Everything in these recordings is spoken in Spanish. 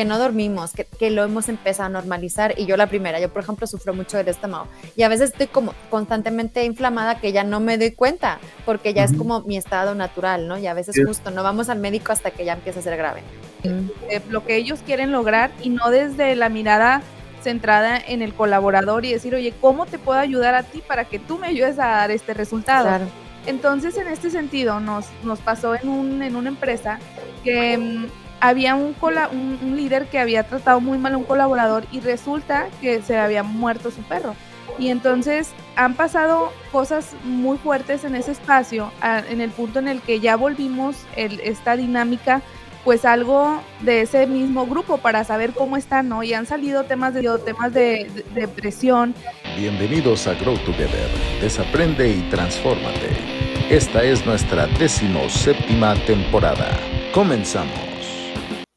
que no dormimos, que lo hemos empezado a normalizar, y yo la primera, yo por ejemplo sufro mucho del estómago, y a veces estoy como constantemente inflamada que ya no me doy cuenta, porque ya es como mi estado natural, ¿no? Y a veces justo no vamos al médico hasta que ya empieza a ser grave. Lo que ellos quieren lograr, y no desde la mirada centrada en el colaborador y decir, oye, ¿cómo te puedo ayudar a ti para que tú me ayudes a dar este resultado? Claro. Entonces, en este sentido, nos pasó en una empresa que había un líder que había tratado muy mal a un colaborador y resulta que se había muerto su perro. Y entonces han pasado cosas muy fuertes en ese espacio, en el punto en el que ya volvimos esta dinámica pues algo de ese mismo grupo para saber cómo están, ¿no? Y han salido temas de depresión. Bienvenidos a Grow Together, desaprende y transfórmate. Esta es nuestra 17ª temporada. Comenzamos.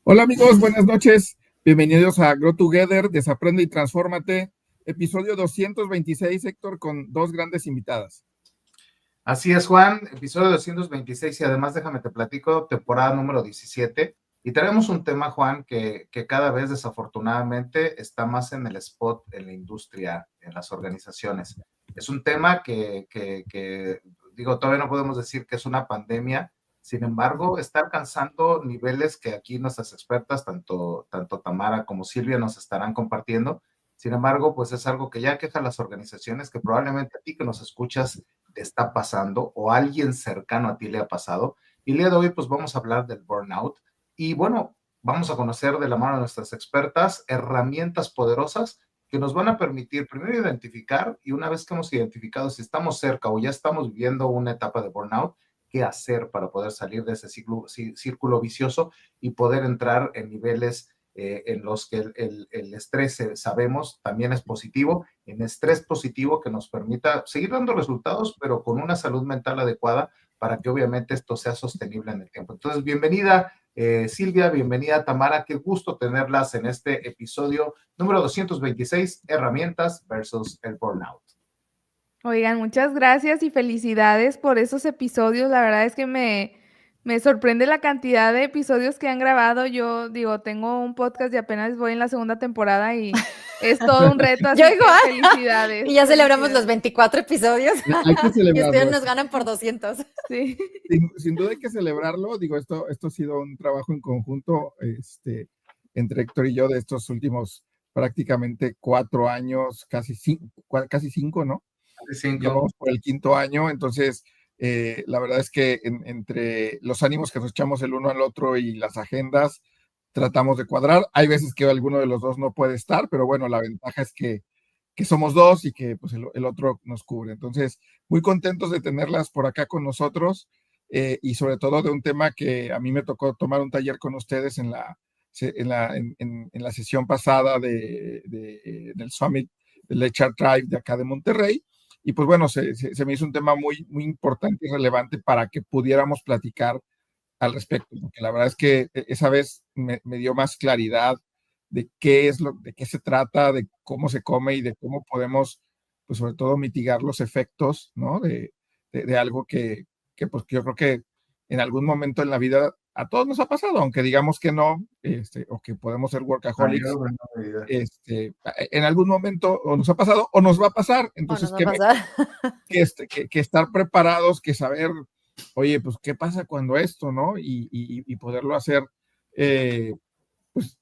Hola amigos, buenas noches. Bienvenidos a Grow Together, desaprende y transfórmate. Episodio 226, Héctor, con dos grandes invitadas. Así es, Juan, episodio 226 y además déjame te platico, temporada número 17. Y tenemos un tema, Juan, que cada vez desafortunadamente está más en el spot en la industria, en las organizaciones. Es un tema que digo, todavía no podemos decir que es una pandemia, sin embargo, está alcanzando niveles que aquí nuestras expertas, tanto Tamara como Silvia, nos estarán compartiendo. Sin embargo, pues es algo que ya queja a las organizaciones, que probablemente a ti que nos escuchas te está pasando o a alguien cercano a ti le ha pasado. Y el día de hoy pues vamos a hablar del burnout y bueno, vamos a conocer de la mano de nuestras expertas herramientas poderosas que nos van a permitir primero identificar, y una vez que hemos identificado si estamos cerca o ya estamos viviendo una etapa de burnout, qué hacer para poder salir de ese círculo vicioso y poder entrar en niveles en los que el estrés, sabemos, también es positivo, en estrés positivo que nos permita seguir dando resultados, pero con una salud mental adecuada para que obviamente esto sea sostenible en el tiempo. Entonces, bienvenida Silvia, bienvenida Tamara, qué gusto tenerlas en este episodio número 226, herramientas versus el burnout. Oigan, muchas gracias y felicidades por esos episodios, la verdad es que me sorprende la cantidad de episodios que han grabado. Yo digo, tengo un podcast y apenas voy en la 2ª temporada y es todo un reto, así que felicidades. Y ya celebramos los 24 episodios. Hay que celebrarlo. Y ustedes nos ganan por 200. Sí. Sin duda hay que celebrarlo. Digo, esto ha sido un trabajo en conjunto entre Héctor y yo de estos últimos prácticamente 4 años, casi 5, ¿no? Ya vamos por el 5º año, entonces la verdad es que entre los ánimos que nos echamos el uno al otro y las agendas, tratamos de cuadrar. Hay veces que alguno de los dos no puede estar, pero bueno, la ventaja es que somos dos y que pues, el otro nos cubre. Entonces, muy contentos de tenerlas por acá con nosotros y sobre todo de un tema que a mí me tocó tomar un taller con ustedes en la sesión pasada del Summit del HR Tribe de acá de Monterrey. Y pues bueno, se me hizo un tema muy, muy importante y relevante para que pudiéramos platicar al respecto, porque la verdad es que esa vez me dio más claridad de de qué se trata, de cómo se come y de cómo podemos, pues sobre todo mitigar los efectos, ¿no? De algo que pues yo creo que en algún momento en la vida a todos nos ha pasado, aunque digamos que no, o que podemos ser workaholics, en algún momento o nos ha pasado o nos va a pasar. Entonces, que estar preparados, que saber, oye, pues, ¿qué pasa cuando esto, no? Y poderlo hacer, pues,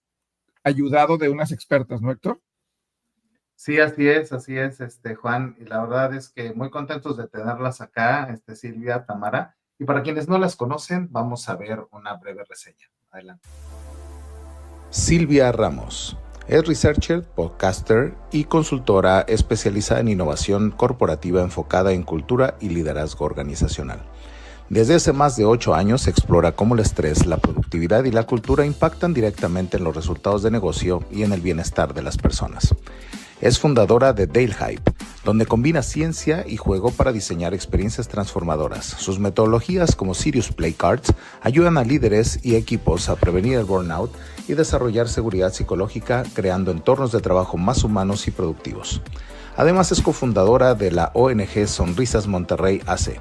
ayudado de unas expertas, ¿no, Héctor? Sí, así es, Juan, y la verdad es que muy contentos de tenerlas acá, Silvia, Tamara. Y para quienes no las conocen, vamos a ver una breve reseña. Adelante. Silvia Ramos es researcher, podcaster y consultora especializada en innovación corporativa enfocada en cultura y liderazgo organizacional. Desde hace más de 8 años explora cómo el estrés, la productividad y la cultura impactan directamente en los resultados de negocio y en el bienestar de las personas. Es fundadora de Dale Hype, donde combina ciencia y juego para diseñar experiencias transformadoras. Sus metodologías como Serious Play Cards ayudan a líderes y equipos a prevenir el burnout y desarrollar seguridad psicológica, creando entornos de trabajo más humanos y productivos. Además es cofundadora de la ONG Sonrisas Monterrey AC,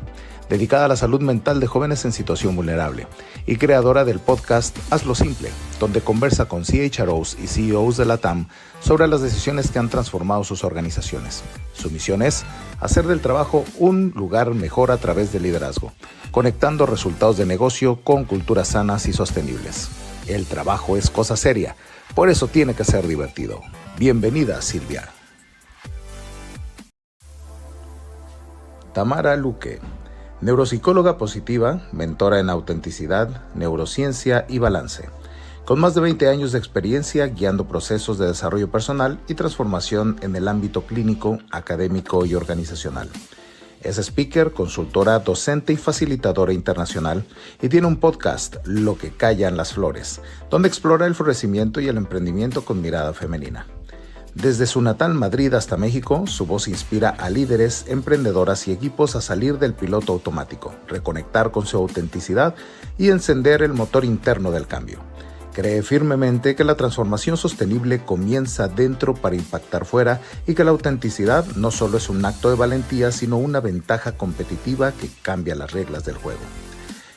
dedicada a la salud mental de jóvenes en situación vulnerable, y creadora del podcast Hazlo Simple, donde conversa con CHROs y CEOs de la TAM sobre las decisiones que han transformado sus organizaciones. Su misión es hacer del trabajo un lugar mejor a través del liderazgo, conectando resultados de negocio con culturas sanas y sostenibles. El trabajo es cosa seria, por eso tiene que ser divertido. Bienvenida, Silvia. Tamara Luque, neuropsicóloga positiva, mentora en autenticidad, neurociencia y balance, con más de 20 años de experiencia guiando procesos de desarrollo personal y transformación en el ámbito clínico, académico y organizacional. Es speaker, consultora, docente y facilitadora internacional y tiene un podcast, Lo que callan las flores, donde explora el florecimiento y el emprendimiento con mirada femenina. Desde su natal Madrid hasta México, su voz inspira a líderes, emprendedoras y equipos a salir del piloto automático, reconectar con su autenticidad y encender el motor interno del cambio. Cree firmemente que la transformación sostenible comienza dentro para impactar fuera y que la autenticidad no solo es un acto de valentía, sino una ventaja competitiva que cambia las reglas del juego.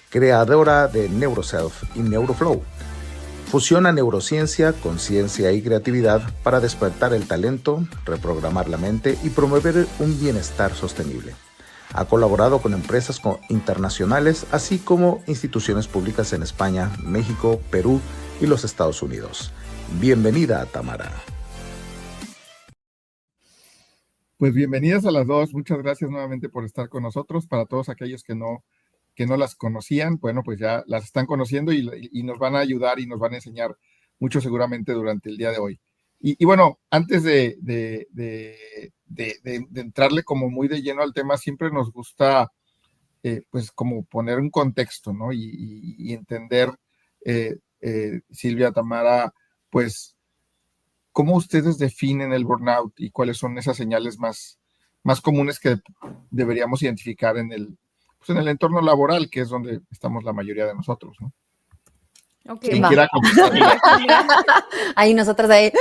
Creadora de NeuroSelf y NeuroFlow, fusiona neurociencia, conciencia y creatividad para despertar el talento, reprogramar la mente y promover un bienestar sostenible. Ha colaborado con empresas internacionales, así como instituciones públicas en España, México, Perú y los Estados Unidos. Bienvenida, Tamara. Pues bienvenidas a las dos. Muchas gracias nuevamente por estar con nosotros. Para todos aquellos que no las conocían, bueno, pues ya las están conociendo y nos van a ayudar y nos van a enseñar mucho seguramente durante el día de hoy. Y bueno, antes de entrarle como muy de lleno al tema, siempre nos gusta pues como poner un contexto, ¿no? Y entender, Silvia, Tamara, pues cómo ustedes definen el burnout y cuáles son esas señales más comunes que deberíamos identificar en el entorno laboral, que es donde estamos la mayoría de nosotros, ¿no? Okay. ¿Quién quiera contestar? Ahí nosotros ahí.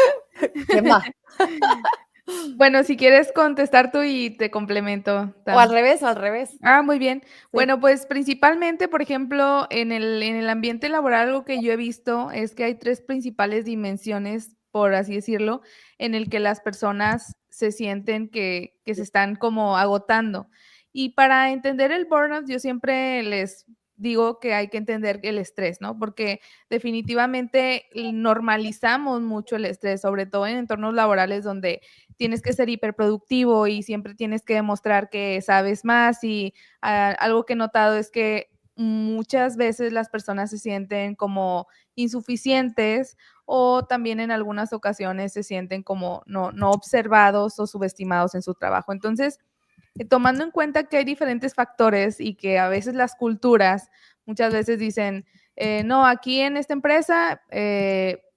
¿Quién va? Bueno, si quieres contestar tú y te complemento. O al revés. Ah, muy bien. Sí. Bueno, pues principalmente, por ejemplo, en el ambiente laboral, algo que yo he visto es que hay 3 principales dimensiones, por así decirlo, en el que las personas se sienten que se están como agotando. Y para entender el burnout, yo siempre les digo que hay que entender el estrés, ¿no? Porque definitivamente normalizamos mucho el estrés, sobre todo en entornos laborales donde tienes que ser hiperproductivo y siempre tienes que demostrar que sabes más y algo que he notado es que muchas veces las personas se sienten como insuficientes o también en algunas ocasiones se sienten como no observados o subestimados en su trabajo. Entonces, tomando en cuenta que hay diferentes factores y que a veces las culturas muchas veces dicen, no, aquí en esta empresa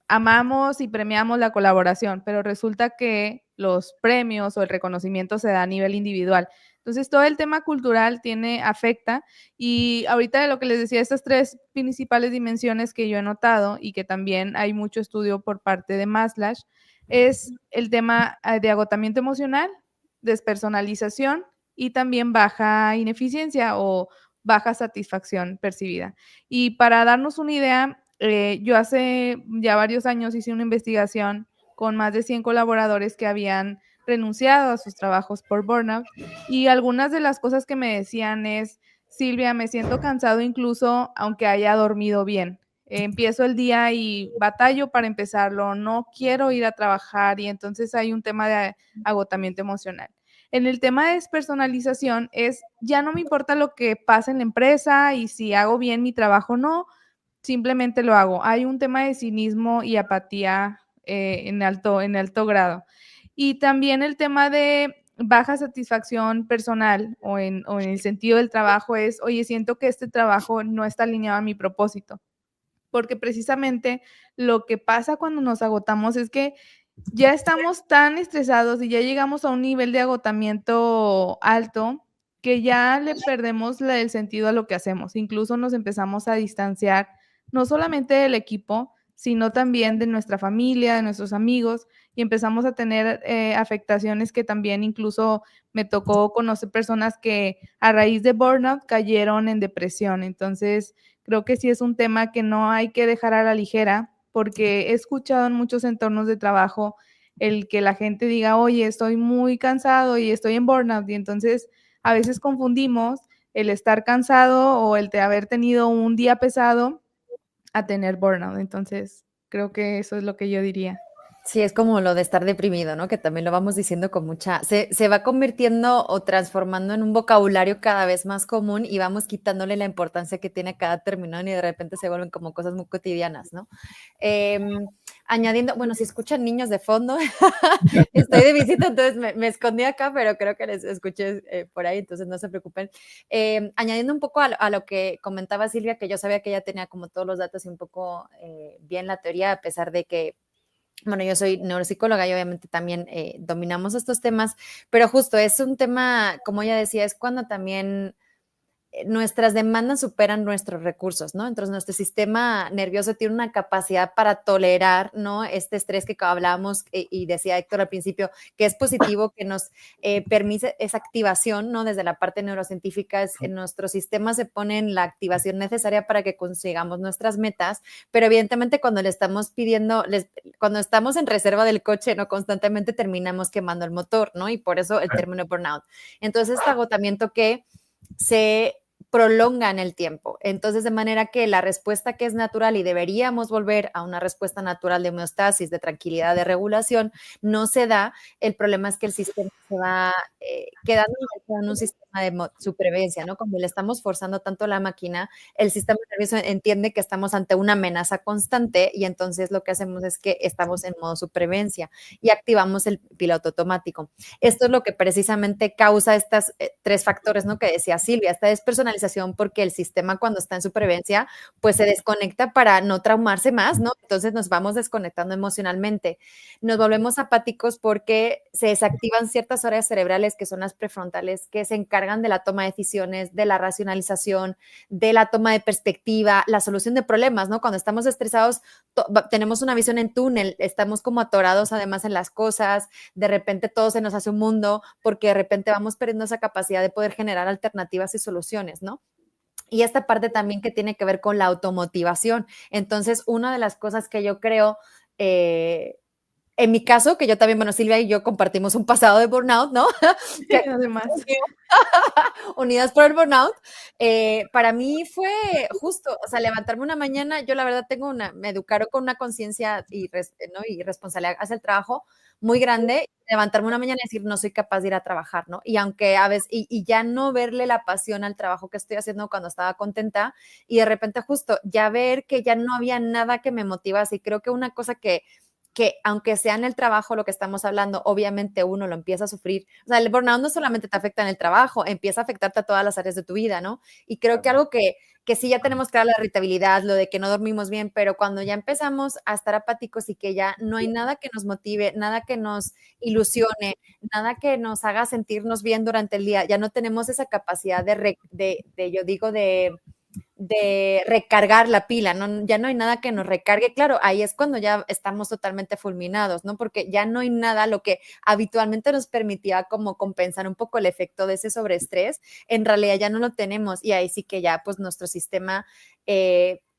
amamos y premiamos la colaboración, pero resulta que los premios o el reconocimiento se da a nivel individual. Entonces, todo el tema cultural afecta y ahorita de lo que les decía, estas 3 principales dimensiones que yo he notado y que también hay mucho estudio por parte de Maslach, es el tema de agotamiento emocional, despersonalización y también baja ineficiencia o baja satisfacción percibida. Y para darnos una idea, yo hace ya varios años hice una investigación con más de 100 colaboradores que habían renunciado a sus trabajos por burnout y algunas de las cosas que me decían es, Silvia, me siento cansado incluso aunque haya dormido bien. Empiezo el día y batallo para empezarlo, no quiero ir a trabajar y entonces hay un tema de agotamiento emocional. En el tema de despersonalización ya no me importa lo que pasa en la empresa y si hago bien mi trabajo o no, simplemente lo hago. Hay un tema de cinismo y apatía en alto grado. Y también el tema de baja satisfacción personal o en el sentido del trabajo es, oye, siento que este trabajo no está alineado a mi propósito. Porque precisamente lo que pasa cuando nos agotamos es que ya estamos tan estresados y ya llegamos a un nivel de agotamiento alto que ya le perdemos el sentido a lo que hacemos. Incluso nos empezamos a distanciar no solamente del equipo, sino también de nuestra familia, de nuestros amigos, y empezamos a tener afectaciones que también incluso me tocó conocer personas que a raíz de burnout cayeron en depresión. Entonces, creo que sí es un tema que no hay que dejar a la ligera, porque he escuchado en muchos entornos de trabajo el que la gente diga, oye, estoy muy cansado y estoy en burnout, y entonces a veces confundimos el estar cansado o el de haber tenido un día pesado a tener burnout. Entonces, creo que eso es lo que yo diría. Sí, es como lo de estar deprimido, ¿no? Que también lo vamos diciendo con mucha, se va convirtiendo o transformando en un vocabulario cada vez más común y vamos quitándole la importancia que tiene cada término y de repente se vuelven como cosas muy cotidianas, ¿no? Añadiendo, bueno, si escuchan niños de fondo, estoy de visita, entonces me escondí acá, pero creo que les escuché por ahí, entonces no se preocupen. Añadiendo un poco a lo que comentaba Silvia, que yo sabía que ella tenía como todos los datos y un poco bien la teoría, a pesar de que bueno, yo soy neuropsicóloga y obviamente también dominamos estos temas, pero justo es un tema, como ella decía, es cuando también nuestras demandas superan nuestros recursos, ¿no? Entonces, nuestro sistema nervioso tiene una capacidad para tolerar, ¿no? Este estrés que hablábamos y decía Héctor al principio, que es positivo, que nos permite esa activación, ¿no? Desde la parte neurocientífica, en nuestro sistema se pone en la activación necesaria para que consigamos nuestras metas, pero evidentemente cuando le estamos pidiendo, cuando estamos en reserva del coche, ¿no? Constantemente terminamos quemando el motor, ¿no? Y por eso el término burnout. Entonces, este agotamiento que se prolonga en el tiempo. Entonces, de manera que la respuesta que es natural y deberíamos volver a una respuesta natural de homeostasis, de tranquilidad, de regulación, no se da. El problema es que el sistema se va quedando en un sistema de supervivencia, ¿no? Cuando le estamos forzando tanto la máquina, el sistema nervioso entiende que estamos ante una amenaza constante y entonces lo que hacemos es que estamos en modo supervivencia y activamos el piloto automático. Esto es lo que precisamente causa estas tres factores, ¿no? Que decía Silvia, esta despersonalización porque el sistema cuando está en supervivencia, pues se desconecta para no traumarse más, ¿no? Entonces nos vamos desconectando emocionalmente. Nos volvemos apáticos porque se desactivan ciertas áreas cerebrales que son las prefrontales, que se encargan de la toma de decisiones, de la racionalización, de la toma de perspectiva, la solución de problemas, ¿no? Cuando estamos estresados, tenemos una visión en túnel, estamos como atorados además en las cosas, de repente todo se nos hace un mundo porque de repente vamos perdiendo esa capacidad de poder generar alternativas y soluciones, ¿no? Y esta parte también que tiene que ver con la automotivación. Entonces, una de las cosas que yo creo, en mi caso, que yo también, bueno, Silvia y yo compartimos un pasado de burnout, ¿no? Sí, además. Unidas por el burnout, para mí fue justo, o sea, levantarme una mañana, yo la verdad me educaron con una conciencia ¿no? y responsabilidad hacia el trabajo muy grande, levantarme una mañana y decir, no soy capaz de ir a trabajar, ¿no? Y aunque a veces, y ya no verle la pasión al trabajo que estoy haciendo cuando estaba contenta, y de repente justo ya ver que ya no había nada que me motivase, y creo que una cosa que aunque sea en el trabajo lo que estamos hablando, obviamente uno lo empieza a sufrir. O sea, el burnout no solamente te afecta en el trabajo, empieza a afectarte a todas las áreas de tu vida, ¿no? Y creo que algo que sí ya tenemos que dar la irritabilidad, lo de que no dormimos bien, pero cuando ya empezamos a estar apáticos y que ya no hay nada que nos motive, nada que nos ilusione, nada que nos haga sentirnos bien durante el día, ya no tenemos esa capacidad de recargar la pila, ¿no? Ya no hay nada que nos recargue, claro, ahí es cuando ya estamos totalmente fulminados, ¿no? Porque ya no hay nada, lo que habitualmente nos permitía como compensar un poco el efecto de ese sobreestrés, en realidad ya no lo tenemos y ahí sí que ya pues nuestro sistema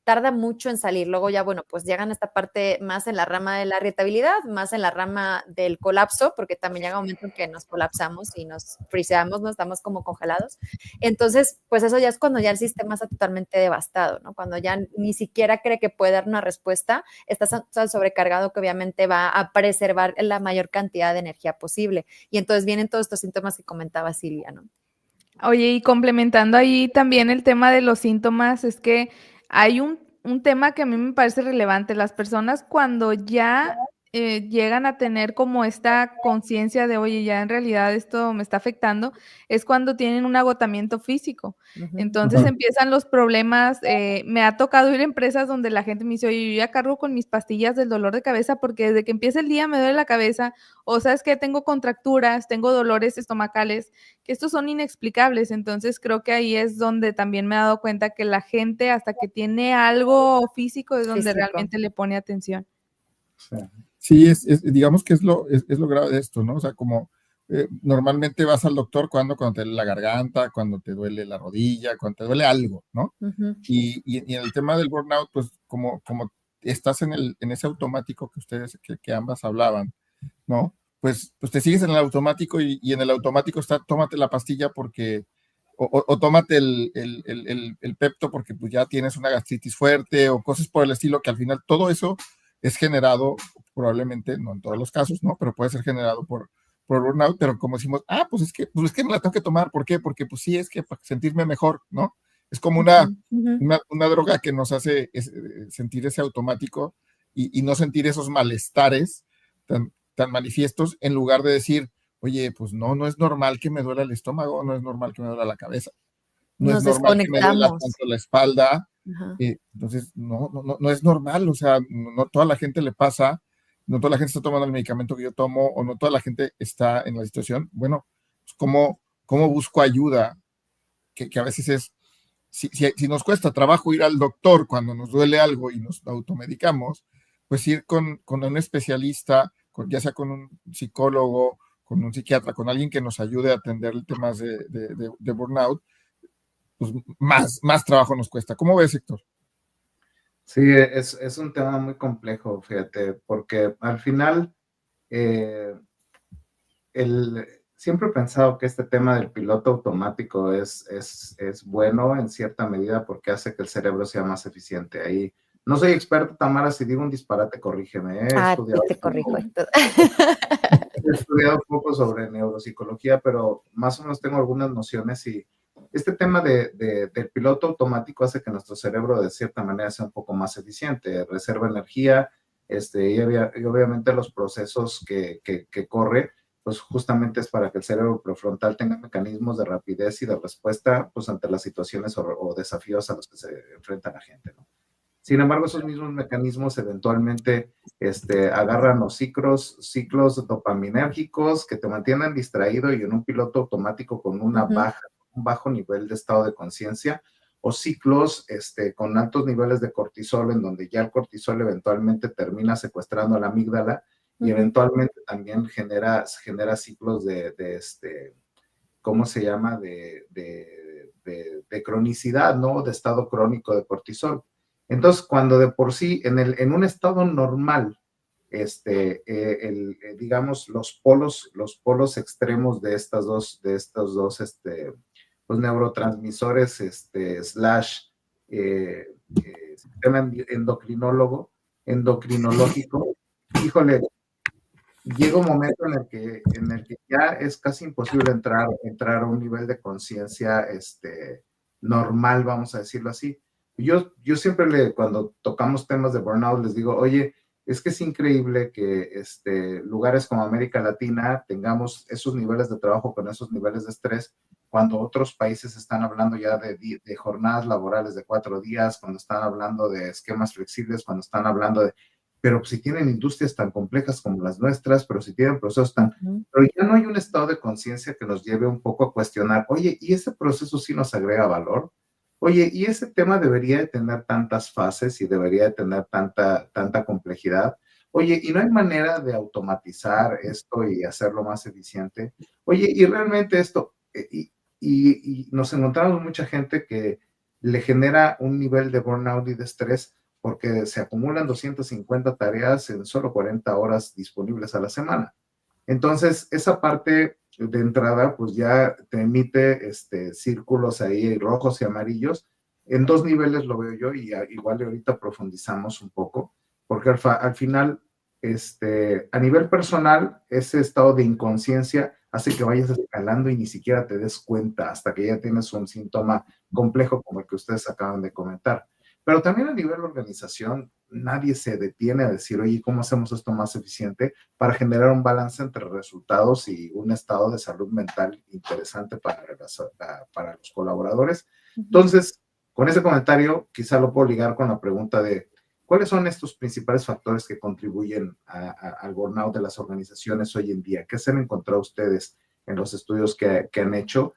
tarda mucho en salir, luego ya, bueno, pues llegan a esta parte más en la rama de la irritabilidad, más en la rama del colapso, porque también llega un momento en que nos colapsamos y nos friseamos, no estamos como congelados. Entonces, pues eso ya es cuando ya el sistema está totalmente devastado, ¿no? Cuando ya ni siquiera cree que puede dar una respuesta, está tan sobrecargado que obviamente va a preservar la mayor cantidad de energía posible. Y entonces vienen todos estos síntomas que comentaba Silvia, ¿no? Oye, y complementando ahí también el tema de los síntomas, es que hay un tema que a mí me parece relevante. Las personas cuando ya llegan a tener como esta conciencia de, oye, ya en realidad esto me está afectando, es cuando tienen un agotamiento físico. Entonces empiezan los problemas. Me ha tocado ir a empresas donde la gente me dice, oye, yo ya cargo con mis pastillas del dolor de cabeza porque desde que empieza el día me duele la cabeza, o sabes que tengo contracturas, tengo dolores estomacales, que estos son inexplicables. Entonces creo que ahí es donde también me he dado cuenta que la gente hasta que tiene algo físico es donde realmente le pone atención. Sí, digamos que es lo grave de esto, ¿no? O sea, como normalmente vas al doctor cuando te duele la garganta, cuando te duele la rodilla, cuando te duele algo, ¿no? Y en el tema del burnout, pues como estás en ese automático que ustedes, que ambas hablaban, ¿no? Pues te sigues en el automático y en el automático está, tómate la pastilla porque, o tómate el Pepto porque pues ya tienes una gastritis fuerte o cosas por el estilo, que al final todo eso es generado, probablemente, no en todos los casos, ¿no? Pero puede ser generado por burnout, pero como decimos, pues es que me la tengo que tomar, ¿por qué? Porque pues sí, es que para sentirme mejor, ¿no? Es como una droga que nos hace sentir ese automático y no sentir esos malestares tan manifiestos, en lugar de decir, oye, pues no es normal que me duela el estómago, no es normal que me duela la cabeza, no es normal que me duela tanto la espalda. Entonces, no es normal, o sea, no toda la gente le pasa, no toda la gente está tomando el medicamento que yo tomo, o no toda la gente está en la situación. Bueno, pues ¿cómo busco ayuda? Que a veces es, si nos cuesta trabajo ir al doctor cuando nos duele algo y nos automedicamos, pues ir con un especialista, ya sea con un psicólogo, con un psiquiatra, con alguien que nos ayude a atender temas de burnout, pues más trabajo nos cuesta. ¿Cómo ves, Héctor? Sí, es un tema muy complejo, fíjate, porque al final siempre he pensado que este tema del piloto automático es bueno en cierta medida porque hace que el cerebro sea más eficiente. Ahí no soy experto, Tamara, si digo un disparate, corrígeme. Te corrijo. He estudiado un poco sobre neuropsicología, pero más o menos tengo algunas nociones y este tema del piloto automático hace que nuestro cerebro de cierta manera sea un poco más eficiente, reserva energía, y obviamente los procesos que corre, pues justamente es para que el cerebro prefrontal tenga mecanismos de rapidez y de respuesta pues ante las situaciones o desafíos a los que se enfrenta la gente, ¿no? Sin embargo, esos mismos mecanismos eventualmente agarran los ciclos dopaminérgicos que te mantienen distraído y en un piloto automático con un bajo nivel de estado de conciencia, o ciclos con altos niveles de cortisol, en donde ya el cortisol eventualmente termina secuestrando la amígdala y eventualmente también genera ciclos ¿cómo se llama? De cronicidad, ¿no? De estado crónico de cortisol. Entonces, cuando de por sí, en un estado normal, digamos, los polos extremos de estos dos los neurotransmisores, sistema endocrinológico, híjole, llega un momento en el que ya es casi imposible entrar a un nivel de conciencia normal, vamos a decirlo así. Yo siempre cuando tocamos temas de burnout les digo, oye, es que es increíble que lugares como América Latina tengamos esos niveles de trabajo con esos niveles de estrés, cuando otros países están hablando ya de jornadas laborales de 4 días, cuando están hablando de esquemas flexibles, cuando están hablando de... Pero si tienen industrias tan complejas como las nuestras, pero si tienen procesos tan... Pero ya no hay un estado de conciencia que nos lleve un poco a cuestionar, oye, ¿y ese proceso sí nos agrega valor? Oye, ¿y ese tema debería de tener tantas fases y debería de tener tanta complejidad? Oye, ¿y no hay manera de automatizar esto y hacerlo más eficiente? Oye, ¿y realmente esto? Y nos encontramos mucha gente que le genera un nivel de burnout y de estrés porque se acumulan 250 tareas en solo 40 horas disponibles a la semana. Entonces, esa parte de entrada, pues ya te emite círculos ahí rojos y amarillos. En 2 niveles lo veo yo y igual ahorita profundizamos un poco, porque al final, a nivel personal, ese estado de inconsciencia hace que vayas escalando y ni siquiera te des cuenta hasta que ya tienes un síntoma complejo como el que ustedes acaban de comentar. pero también a nivel de organización, nadie se detiene a decir, oye, ¿cómo hacemos esto más eficiente para generar un balance entre resultados y un estado de salud mental interesante para los colaboradores? Entonces, con ese comentario, quizá lo puedo ligar con la pregunta de ¿cuáles son estos principales factores que contribuyen al burnout de las organizaciones hoy en día? ¿Qué se han encontrado ustedes en los estudios que han hecho?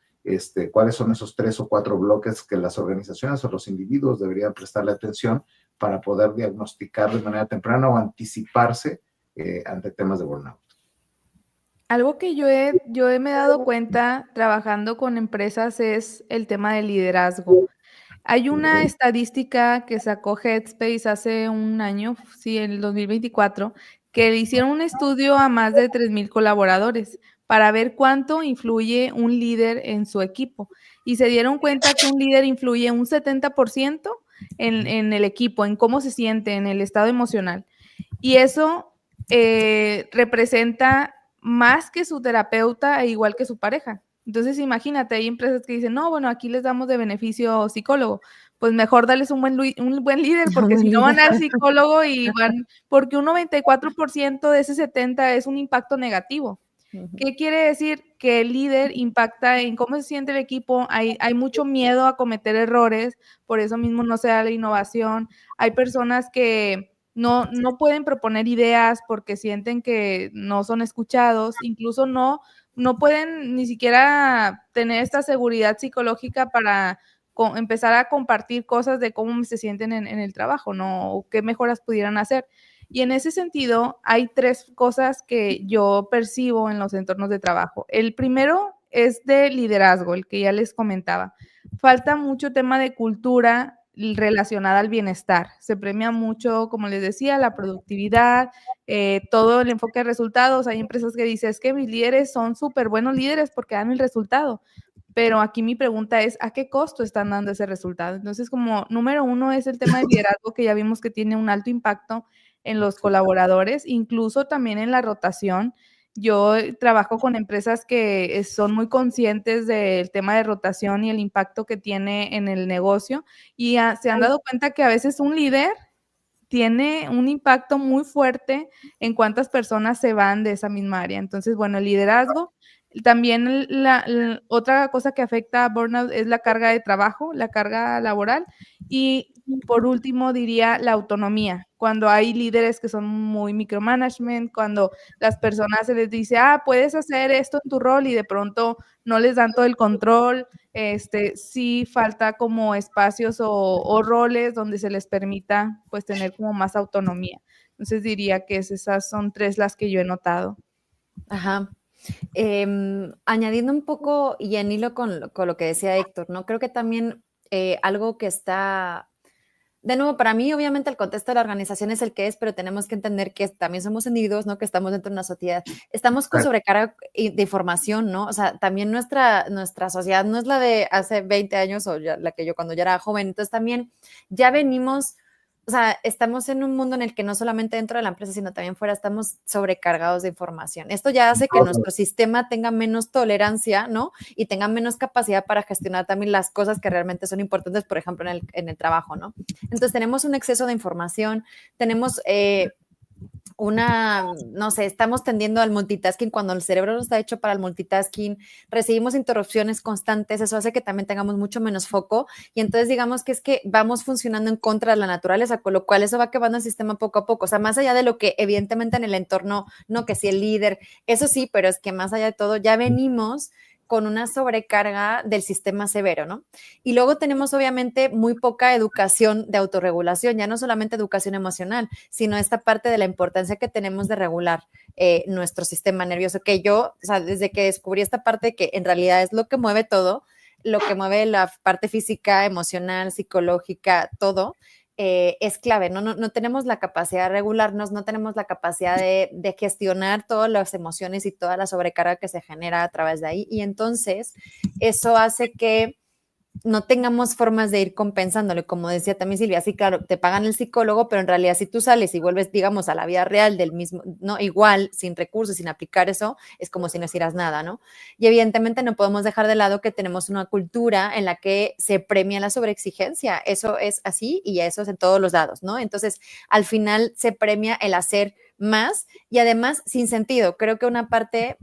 ¿Cuáles son esos 3 o 4 bloques que las organizaciones o los individuos deberían prestarle atención para poder diagnosticar de manera temprana o anticiparse ante temas de burnout? Algo que me he dado cuenta trabajando con empresas es el tema del liderazgo. Hay una estadística que sacó Headspace hace un año, sí, en el 2024, que le hicieron un estudio a más de 3,000 colaboradores para ver cuánto influye un líder en su equipo. Y se dieron cuenta que un líder influye un 70% en el equipo, en cómo se siente, en el estado emocional. Y eso representa más que su terapeuta e igual que su pareja. Entonces, imagínate, hay empresas que dicen, no, bueno, aquí les damos de beneficio psicólogo. Pues mejor darles un buen líder, porque si no van al psicólogo y van, porque un 94% de ese 70% es un impacto negativo. ¿Qué quiere decir? Que el líder impacta en cómo se siente el equipo, hay mucho miedo a cometer errores, por eso mismo no se da la innovación. Hay personas que no pueden proponer ideas porque sienten que no son escuchados, incluso no pueden ni siquiera tener esta seguridad psicológica para empezar a compartir cosas de cómo se sienten en el trabajo, ¿no? O qué mejoras pudieran hacer. Y en ese sentido, hay 3 cosas que yo percibo en los entornos de trabajo. El primero es de liderazgo, el que ya les comentaba. Falta mucho tema de cultura relacionada al bienestar. Se premia mucho, como les decía, la productividad, todo el enfoque de resultados. Hay empresas que dicen, es que mis líderes son súper buenos líderes porque dan el resultado. Pero aquí mi pregunta es, ¿a qué costo están dando ese resultado? Entonces, como número 1 es el tema de liderazgo, que ya vimos que tiene un alto impacto en los colaboradores, incluso también en la rotación. Yo trabajo con empresas que son muy conscientes del tema de rotación y el impacto que tiene en el negocio, y se han dado cuenta que a veces un líder tiene un impacto muy fuerte en cuántas personas se van de esa misma área. Entonces, bueno, el liderazgo. También otra cosa que afecta a burnout es la carga de trabajo, la carga laboral. Y por último, diría la autonomía. Cuando hay líderes que son muy micromanagement, cuando las personas se les dice, puedes hacer esto en tu rol y de pronto no les dan todo el control, sí falta como espacios o roles donde se les permita pues tener como más autonomía. Entonces diría que esas son 3 las que yo he notado. Ajá. Añadiendo un poco y en hilo con lo que decía Héctor, ¿no? Creo que también algo que está, de nuevo, para mí obviamente el contexto de la organización es el que es, pero tenemos que entender que también somos individuos, ¿no? Que estamos dentro de una sociedad. Estamos con sobrecarga de información, ¿no? O sea, también nuestra sociedad no es la de hace 20 años o la que yo cuando ya era joven. Entonces también ya venimos, o sea, estamos en un mundo en el que no solamente dentro de la empresa, sino también fuera estamos sobrecargados de información. Esto ya hace que nuestro sistema tenga menos tolerancia, ¿no? Y tenga menos capacidad para gestionar también las cosas que realmente son importantes, por ejemplo, en el trabajo, ¿no? Entonces tenemos un exceso de información, tenemos no sé, estamos tendiendo al multitasking cuando el cerebro no está hecho para el multitasking, recibimos interrupciones constantes, eso hace que también tengamos mucho menos foco y entonces digamos que es que vamos funcionando en contra de la naturaleza, con lo cual eso va quebrando el sistema poco a poco, o sea, más allá de lo que evidentemente en el entorno, no que si el líder, eso sí, pero es que más allá de todo ya venimos con una sobrecarga del sistema severo, ¿no? Y luego tenemos obviamente muy poca educación de autorregulación, ya no solamente educación emocional, sino esta parte de la importancia que tenemos de regular nuestro sistema nervioso, que yo, o sea, desde que descubrí esta parte que en realidad es lo que mueve todo, lo que mueve la parte física, emocional, psicológica, todo, es clave, ¿no? No tenemos la capacidad de regularnos, no tenemos la capacidad de gestionar todas las emociones y toda la sobrecarga que se genera a través de ahí. Y entonces eso hace que no tengamos formas de ir compensándolo. Como decía también Silvia, sí, claro, te pagan el psicólogo, pero en realidad si tú sales y vuelves, digamos, a la vida real del mismo, no, igual, sin recursos, sin aplicar eso, es como si no hicieras nada, ¿no? Y evidentemente no podemos dejar de lado que tenemos una cultura en la que se premia la sobreexigencia. Eso es así y eso es en todos los lados, ¿no? Entonces, al final se premia el hacer más y además sin sentido. Creo que una parte,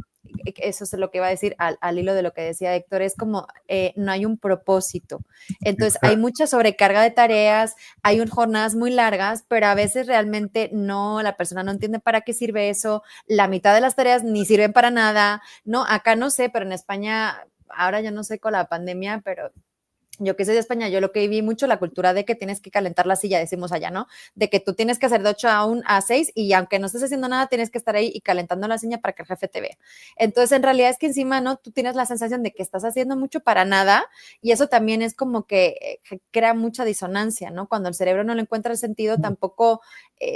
eso es lo que iba a decir al hilo de lo que decía Héctor, es como no hay un propósito. Entonces hay mucha sobrecarga de tareas, hay jornadas muy largas, pero a veces realmente no, la persona no entiende para qué sirve eso, la mitad de las tareas ni sirven para nada, no, acá no sé, pero en España, ahora ya no sé con la pandemia, pero yo que soy de España, yo lo que vi mucho la cultura de que tienes que calentar la silla, decimos allá, ¿no? De que tú tienes que hacer de 8 a 6 y aunque no estés haciendo nada, tienes que estar ahí y calentando la silla para que el jefe te vea. Entonces, en realidad es que encima, ¿no? Tú tienes la sensación de que estás haciendo mucho para nada y eso también es como que crea mucha disonancia, ¿no? Cuando el cerebro no le encuentra el sentido, tampoco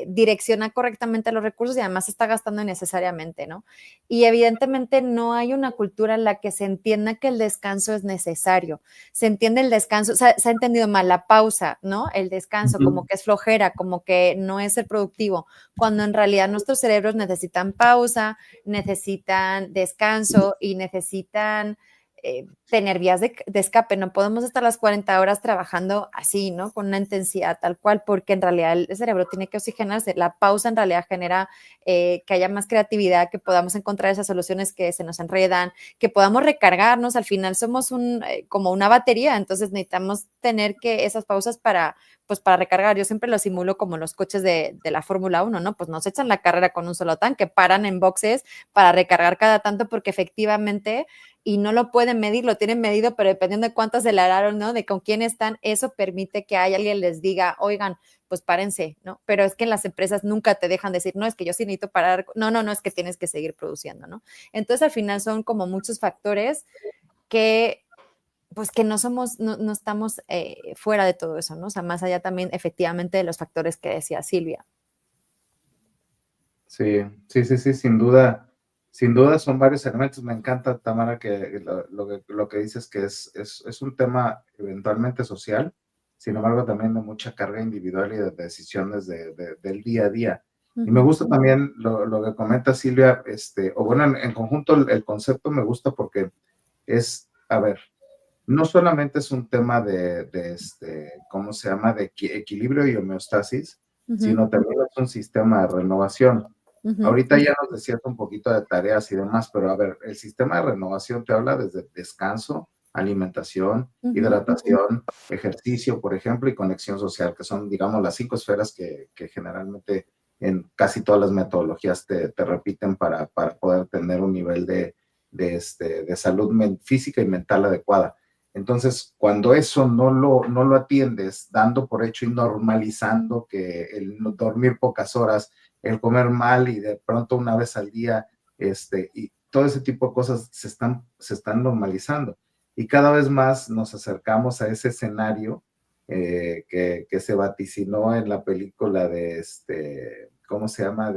direcciona correctamente los recursos y además se está gastando innecesariamente, ¿no? Y evidentemente no hay una cultura en la que se entienda que el descanso es necesario. Se entiende el descanso, se ha entendido mal la pausa, ¿no? El descanso, como que es flojera, como que no es ser productivo, cuando en realidad nuestros cerebros necesitan pausa, necesitan descanso y necesitan tener vías de escape. No podemos estar las 40 horas trabajando así, ¿no? Con una intensidad tal cual, porque en realidad el cerebro tiene que oxigenarse. La pausa en realidad genera que haya más creatividad, que podamos encontrar esas soluciones que se nos enredan, que podamos recargarnos. Al final somos como una batería, entonces necesitamos tener que esas pausas para recargar. Yo siempre lo simulo como los coches de la Fórmula 1, ¿no? Pues no se echan la carrera con un solo tanque, paran en boxes para recargar cada tanto porque efectivamente, y no lo pueden medir, lo tienen medido, pero dependiendo de cuánto aceleraron, ¿no? De con quién están, eso permite que alguien les diga, oigan, pues párense, ¿no? Pero es que en las empresas nunca te dejan decir, no, es que yo sí necesito parar, no, es que tienes que seguir produciendo, ¿no? Entonces al final son como muchos factores que pues que no estamos fuera de todo eso, ¿no? O sea, más allá también efectivamente de los factores que decía Silvia. Sí, sin duda son varios elementos. Me encanta, Tamara, que lo que dices que es un tema eventualmente social, sin embargo también de mucha carga individual y de decisiones del día a día. Uh-huh. Y me gusta también lo que comenta Silvia, o bueno, en conjunto el concepto me gusta porque es, a ver, no solamente es un tema ¿cómo se llama?, de equilibrio y homeostasis, uh-huh, sino también es un sistema de renovación. Uh-huh. Ahorita ya nos decías un poquito de tareas y demás, pero a ver, el sistema de renovación te habla desde descanso, alimentación, uh-huh, hidratación, ejercicio, por ejemplo, y conexión social, que son, digamos, las 5 esferas que generalmente en casi todas las metodologías te repiten para poder tener un nivel de salud física y mental adecuada. Entonces, cuando eso no lo atiendes, dando por hecho y normalizando que el dormir pocas horas, el comer mal y de pronto una vez al día, y todo ese tipo de cosas se están normalizando. Y cada vez más nos acercamos a ese escenario que se vaticinó en la película de, ¿cómo se llama?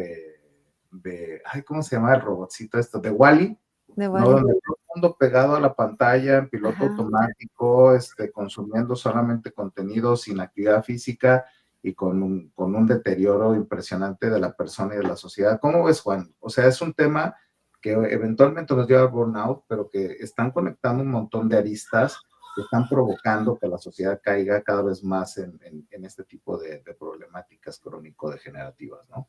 ¿Cómo se llama el robotcito esto? De Wall-E. ¿No? Donde todo el mundo pegado a la pantalla en piloto automático, consumiendo solamente contenido sin actividad física y con un deterioro impresionante de la persona y de la sociedad. ¿Cómo ves, Juan? O sea, es un tema que eventualmente nos lleva al burnout, pero que están conectando un montón de aristas que están provocando que la sociedad caiga cada vez más en este tipo de problemáticas crónico-degenerativas, ¿no?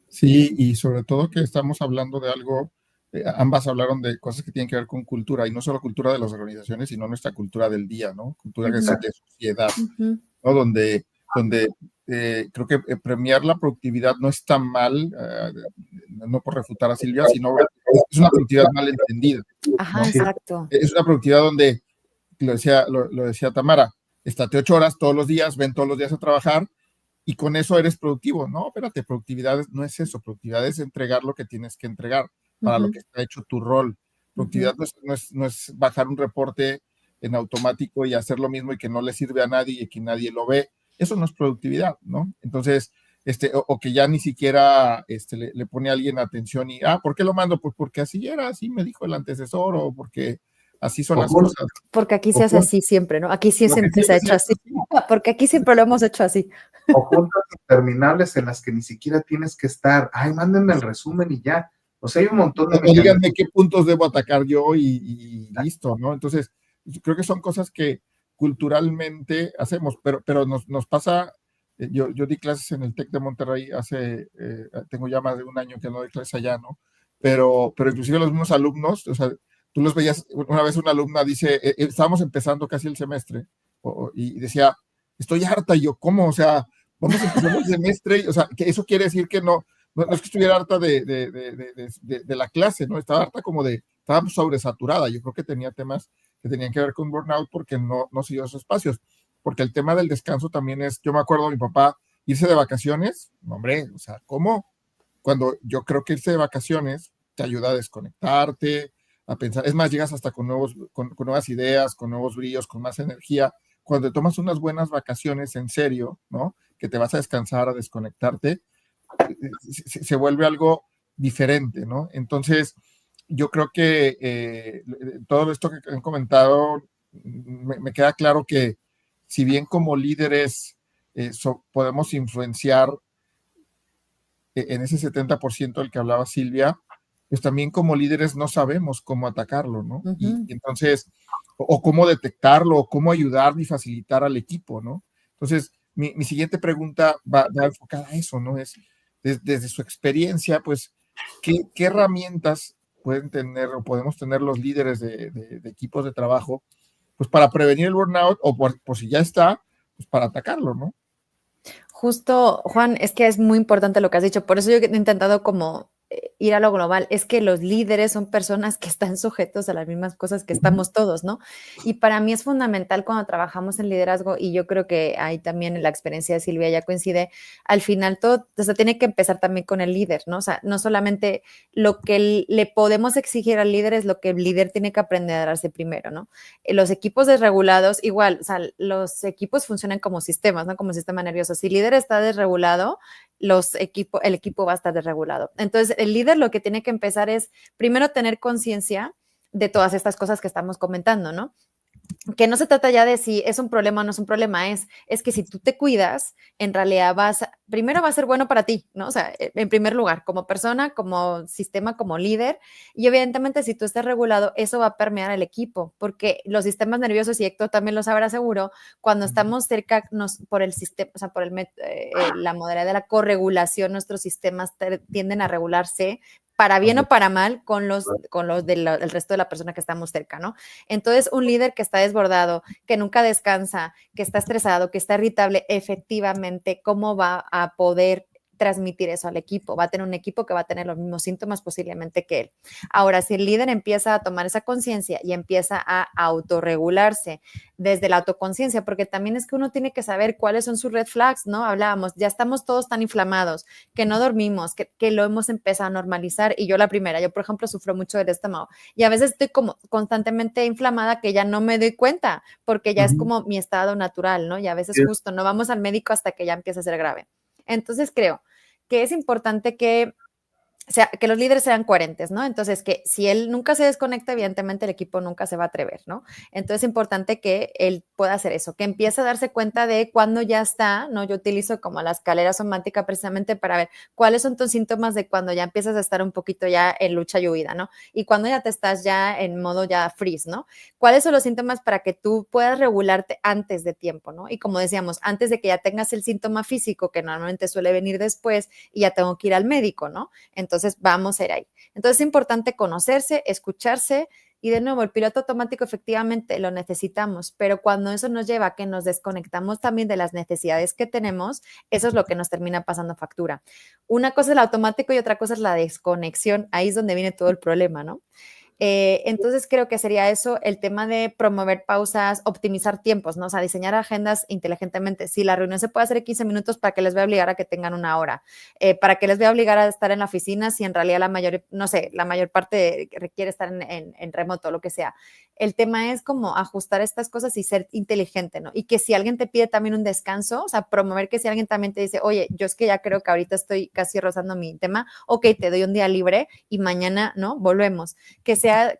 Sí, y sobre todo que estamos hablando de algo. Ambas hablaron de cosas que tienen que ver con cultura, y no solo cultura de las organizaciones, sino nuestra cultura del día, ¿no? Cultura de sociedad, ¿no? Donde creo que premiar la productividad no está mal, no por refutar a Silvia, sino es una productividad mal entendida. Ajá, ¿no? Exacto. Es una productividad donde, lo decía Tamara, estate 8 horas todos los días, ven todos los días a trabajar, y con eso eres productivo. No, espérate, productividad no es eso, productividad es entregar lo que tienes que entregar para lo que está hecho tu rol. Productividad no es bajar un reporte en automático y hacer lo mismo y que no le sirve a nadie y que nadie lo ve. Eso no es productividad, ¿no? Entonces, o que ya ni siquiera le pone a alguien atención y, ¿por qué lo mando? Pues porque así era, así me dijo el antecesor, o porque así son las Ocultas. cosas. Porque aquí se hace así siempre, ¿no? Aquí sí Lo que siempre se ha hecho así. Porque aquí siempre lo hemos hecho así. O juntas interminables en las que ni siquiera tienes que estar. Ay, mándenme el resumen y ya. O sea, hay un montón de O díganme qué puntos debo atacar yo y listo, ¿no? Entonces, creo que son cosas que culturalmente hacemos, pero nos pasa. Yo di clases en el TEC de Monterrey tengo ya más de un año que no doy clases allá, ¿no? Pero inclusive los mismos alumnos, o sea, tú los veías, una vez una alumna dice, estábamos empezando casi el semestre, y decía, estoy harta, y yo, ¿cómo? O sea, vamos empezando el semestre, o sea, que eso quiere decir que no es que estuviera harta de la clase, ¿no? Estaba harta estaba sobresaturada. Yo creo que tenía temas que tenían que ver con burnout porque no siguió esos espacios. Porque el tema del descanso también yo me acuerdo de mi papá irse de vacaciones, hombre, o sea, ¿cómo? Cuando yo creo que irse de vacaciones te ayuda a desconectarte, a pensar, es más, llegas hasta con nuevas ideas, con nuevos brillos, con más energía. Cuando te tomas unas buenas vacaciones en serio, ¿no? Que te vas a descansar, a desconectarte, se vuelve algo diferente, ¿no? Entonces, yo creo que todo esto que han comentado, me queda claro que si bien como líderes podemos influenciar en ese 70% del que hablaba Silvia, pues también como líderes no sabemos cómo atacarlo, ¿no? Y entonces, o cómo detectarlo, o cómo ayudar y facilitar al equipo, ¿no? Entonces, mi siguiente pregunta va enfocada a eso, ¿no? Es, desde su experiencia, pues, ¿qué herramientas pueden tener o podemos tener los líderes de equipos de trabajo, pues, para prevenir el burnout o por si ya está, pues, para atacarlo, ¿no? Justo, Juan, es que es muy importante lo que has dicho. Por eso yo he intentado como ir a lo global. Es que los líderes son personas que están sujetos a las mismas cosas que estamos todos, ¿no? Y para mí es fundamental cuando trabajamos en liderazgo, y yo creo que ahí también la experiencia de Silvia ya coincide, al final todo, o sea, tiene que empezar también con el líder, ¿no? O sea, no solamente lo que le podemos exigir al líder es lo que el líder tiene que aprender a darse primero, ¿no? Los equipos desregulados, igual, o sea, los equipos funcionan como sistemas, ¿no? Como sistema nervioso. Si el líder está desregulado, el equipo va a estar desregulado. Entonces, el líder lo que tiene que empezar es primero tener conciencia de todas estas cosas que estamos comentando, ¿no? Que no se trata ya de si es un problema o no es un problema, es que si tú te cuidas, en realidad primero va a ser bueno para ti, ¿no? O sea, en primer lugar, como persona, como sistema, como líder, y evidentemente si tú estás regulado, eso va a permear al equipo, porque los sistemas nerviosos, y Héctor también lo sabrá seguro, cuando estamos cerca por el sistema, o sea, por la modalidad de la corregulación, nuestros sistemas tienden a regularse para bien o para mal con los del resto de la persona que estamos cerca, ¿no? Entonces, un líder que está desbordado, que nunca descansa, que está estresado, que está irritable, efectivamente, ¿cómo va a poder transmitir eso al equipo? Va a tener un equipo que va a tener los mismos síntomas posiblemente que él. Ahora, si el líder empieza a tomar esa conciencia y empieza a autorregularse desde la autoconciencia, porque también es que uno tiene que saber cuáles son sus red flags, ¿no? Hablábamos, ya estamos todos tan inflamados, que no dormimos, que lo hemos empezado a normalizar, y yo la primera, yo por ejemplo sufro mucho del estómago, y a veces estoy como constantemente inflamada que ya no me doy cuenta, porque ya es como mi estado natural, ¿no? Y a veces justo no vamos al médico hasta que ya empieza a ser grave. Entonces creo que es importante que los líderes sean coherentes, ¿no? Entonces, que si él nunca se desconecta, evidentemente el equipo nunca se va a atrever, ¿no? Entonces, es importante que él pueda hacer eso, que empiece a darse cuenta de cuando ya está, ¿no? Yo utilizo como la escalera somática precisamente para ver cuáles son tus síntomas de cuando ya empiezas a estar un poquito ya en lucha y huida, ¿no? Y cuando ya te estás ya en modo ya freeze, ¿no? ¿Cuáles son los síntomas para que tú puedas regularte antes de tiempo, ¿no? Y como decíamos, antes de que ya tengas el síntoma físico, que normalmente suele venir después, y ya tengo que ir al médico, ¿no? Entonces, vamos a ir ahí. Entonces, es importante conocerse, escucharse, y de nuevo, el piloto automático efectivamente lo necesitamos, pero cuando eso nos lleva a que nos desconectamos también de las necesidades que tenemos, eso es lo que nos termina pasando factura. Una cosa es el automático y otra cosa es la desconexión. Ahí es donde viene todo el problema, ¿no? Entonces creo que sería eso, el tema de promover pausas, optimizar tiempos, ¿no? O sea, diseñar agendas inteligentemente. Si la reunión se puede hacer en 15 minutos, ¿para qué les voy a obligar a que tengan una hora? ¿Para qué les voy a obligar a estar en la oficina si en realidad la mayor parte requiere estar en remoto, lo que sea? El tema es como ajustar estas cosas y ser inteligente, ¿no? Y que si alguien te pide también un descanso, o sea, promover que si alguien también te dice, oye, yo es que ya creo que ahorita estoy casi rozando mi tema, ok, te doy un día libre y mañana, ¿no? Volvemos. Que sea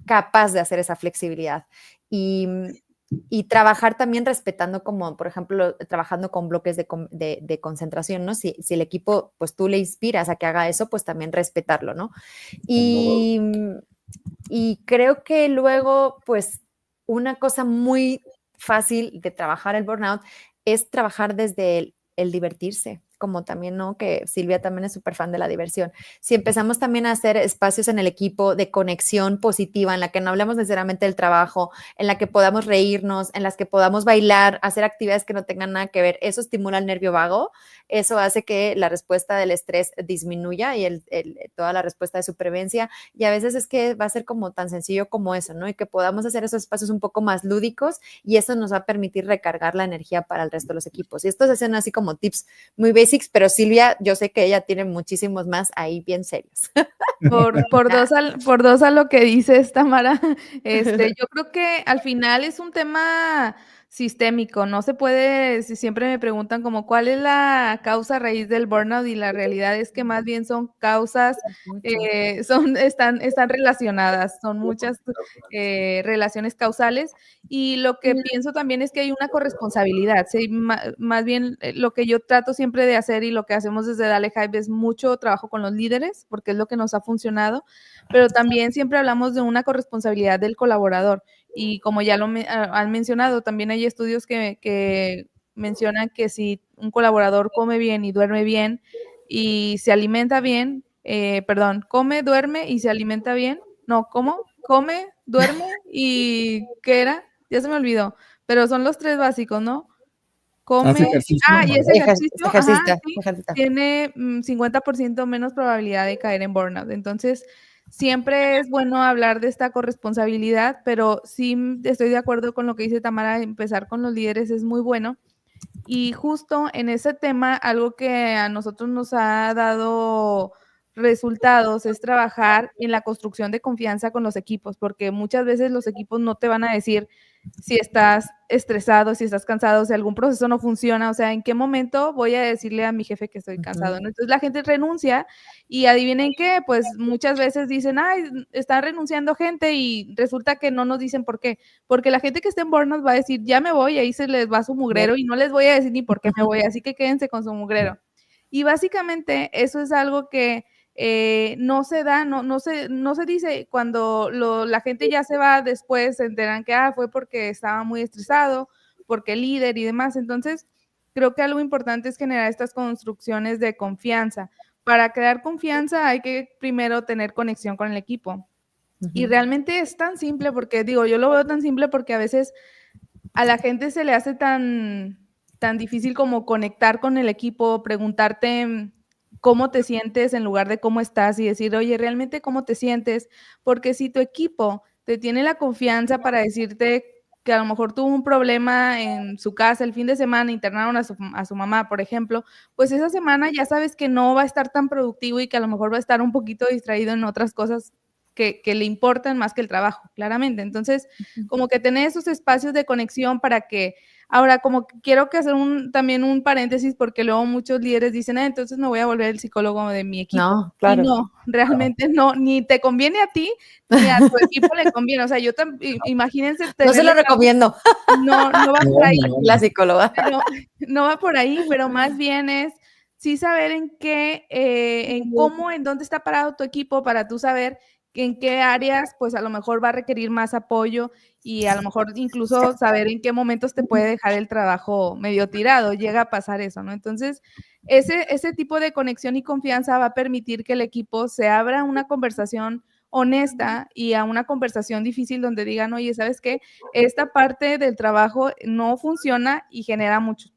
capaz de hacer esa flexibilidad. Y trabajar también respetando, como por ejemplo, trabajando con bloques de concentración, ¿no? Si el equipo, pues tú le inspiras a que haga eso, pues también respetarlo, ¿no? Y creo que luego, pues, una cosa muy fácil de trabajar el burnout es trabajar desde el divertirse, como también, ¿no? Que Silvia también es súper fan de la diversión. Si empezamos también a hacer espacios en el equipo de conexión positiva, en la que no hablemos necesariamente del trabajo, en la que podamos reírnos, en las que podamos bailar, hacer actividades que no tengan nada que ver, eso estimula el nervio vago, eso hace que la respuesta del estrés disminuya y toda la respuesta de supervivencia, y a veces es que va a ser como tan sencillo como eso, ¿no? Y que podamos hacer esos espacios un poco más lúdicos y eso nos va a permitir recargar la energía para el resto de los equipos. Y estos hacen así como tips muy basics, pero Silvia, yo sé que ella tiene muchísimos más ahí bien serios. Por dos a lo que dices, Tamara, yo creo que al final es un tema sistémico, no se puede, si siempre me preguntan como cuál es la causa raíz del burnout, y la realidad es que más bien son causas, están relacionadas, son muchas relaciones causales, y lo que pienso también es que hay una corresponsabilidad, ¿sí? Más bien lo que yo trato siempre de hacer y lo que hacemos desde Dale Hype es mucho trabajo con los líderes, porque es lo que nos ha funcionado, pero también siempre hablamos de una corresponsabilidad del colaborador. Y como ya lo han mencionado, también hay estudios que mencionan que si un colaborador come bien y duerme bien y se alimenta bien, come, duerme y se alimenta bien. No, ¿cómo? Come, duerme y ¿qué era? Ya se me olvidó. Pero son los 3 básicos, ¿no? Hace Come. ejercicio. Y ese ejercicio, sí, Ejercita. tiene 50% menos probabilidad de caer en burnout. Entonces, siempre es bueno hablar de esta corresponsabilidad, pero sí estoy de acuerdo con lo que dice Tamara, empezar con los líderes es muy bueno. Y justo en ese tema, algo que a nosotros nos ha dado resultados es trabajar en la construcción de confianza con los equipos, porque muchas veces los equipos no te van a decir si estás estresado, si estás cansado, si algún proceso no funciona, o sea, en qué momento voy a decirle a mi jefe que estoy cansado, ¿no? Entonces la gente renuncia y adivinen qué, pues muchas veces dicen, ay, está renunciando gente y resulta que no nos dicen por qué, porque la gente que está en burnout va a decir, ya me voy, y ahí se les va su mugrero y no les voy a decir ni por qué me voy, así que quédense con su mugrero. Y básicamente eso es algo que no se da, no se dice cuando la gente ya se va, después se enteran que fue porque estaba muy estresado, porque el líder y demás. Entonces, creo que algo importante es generar estas construcciones de confianza. Para crear confianza hay que primero tener conexión con el equipo. Y realmente es tan simple porque, digo, yo lo veo tan simple porque a veces a la gente se le hace tan difícil como conectar con el equipo, preguntarte cómo te sientes en lugar de cómo estás y decir, oye, realmente cómo te sientes, porque si tu equipo te tiene la confianza para decirte que a lo mejor tuvo un problema en su casa el fin de semana, internaron a su mamá, por ejemplo, pues esa semana ya sabes que no va a estar tan productivo y que a lo mejor va a estar un poquito distraído en otras cosas que le importan más que el trabajo, claramente. Entonces, como que tener esos espacios de conexión para que, ahora, como que quiero que hacer también un paréntesis, porque luego muchos líderes dicen, entonces me voy a volver el psicólogo de mi equipo. No, claro. Y no, realmente no, ni te conviene a ti, ni a tu equipo le conviene. O sea, imagínense. No se lo recomiendo. No va por ahí. La psicóloga. Pero, no va por ahí, pero más bien es sí saber en qué, en dónde está parado tu equipo para tú saber en qué áreas, pues a lo mejor va a requerir más apoyo y a lo mejor incluso saber en qué momentos te puede dejar el trabajo medio tirado, llega a pasar eso, ¿no? Entonces, ese tipo de conexión y confianza va a permitir que el equipo se abra a una conversación honesta y a una conversación difícil donde digan, oye, ¿sabes qué? Esta parte del trabajo no funciona y genera mucho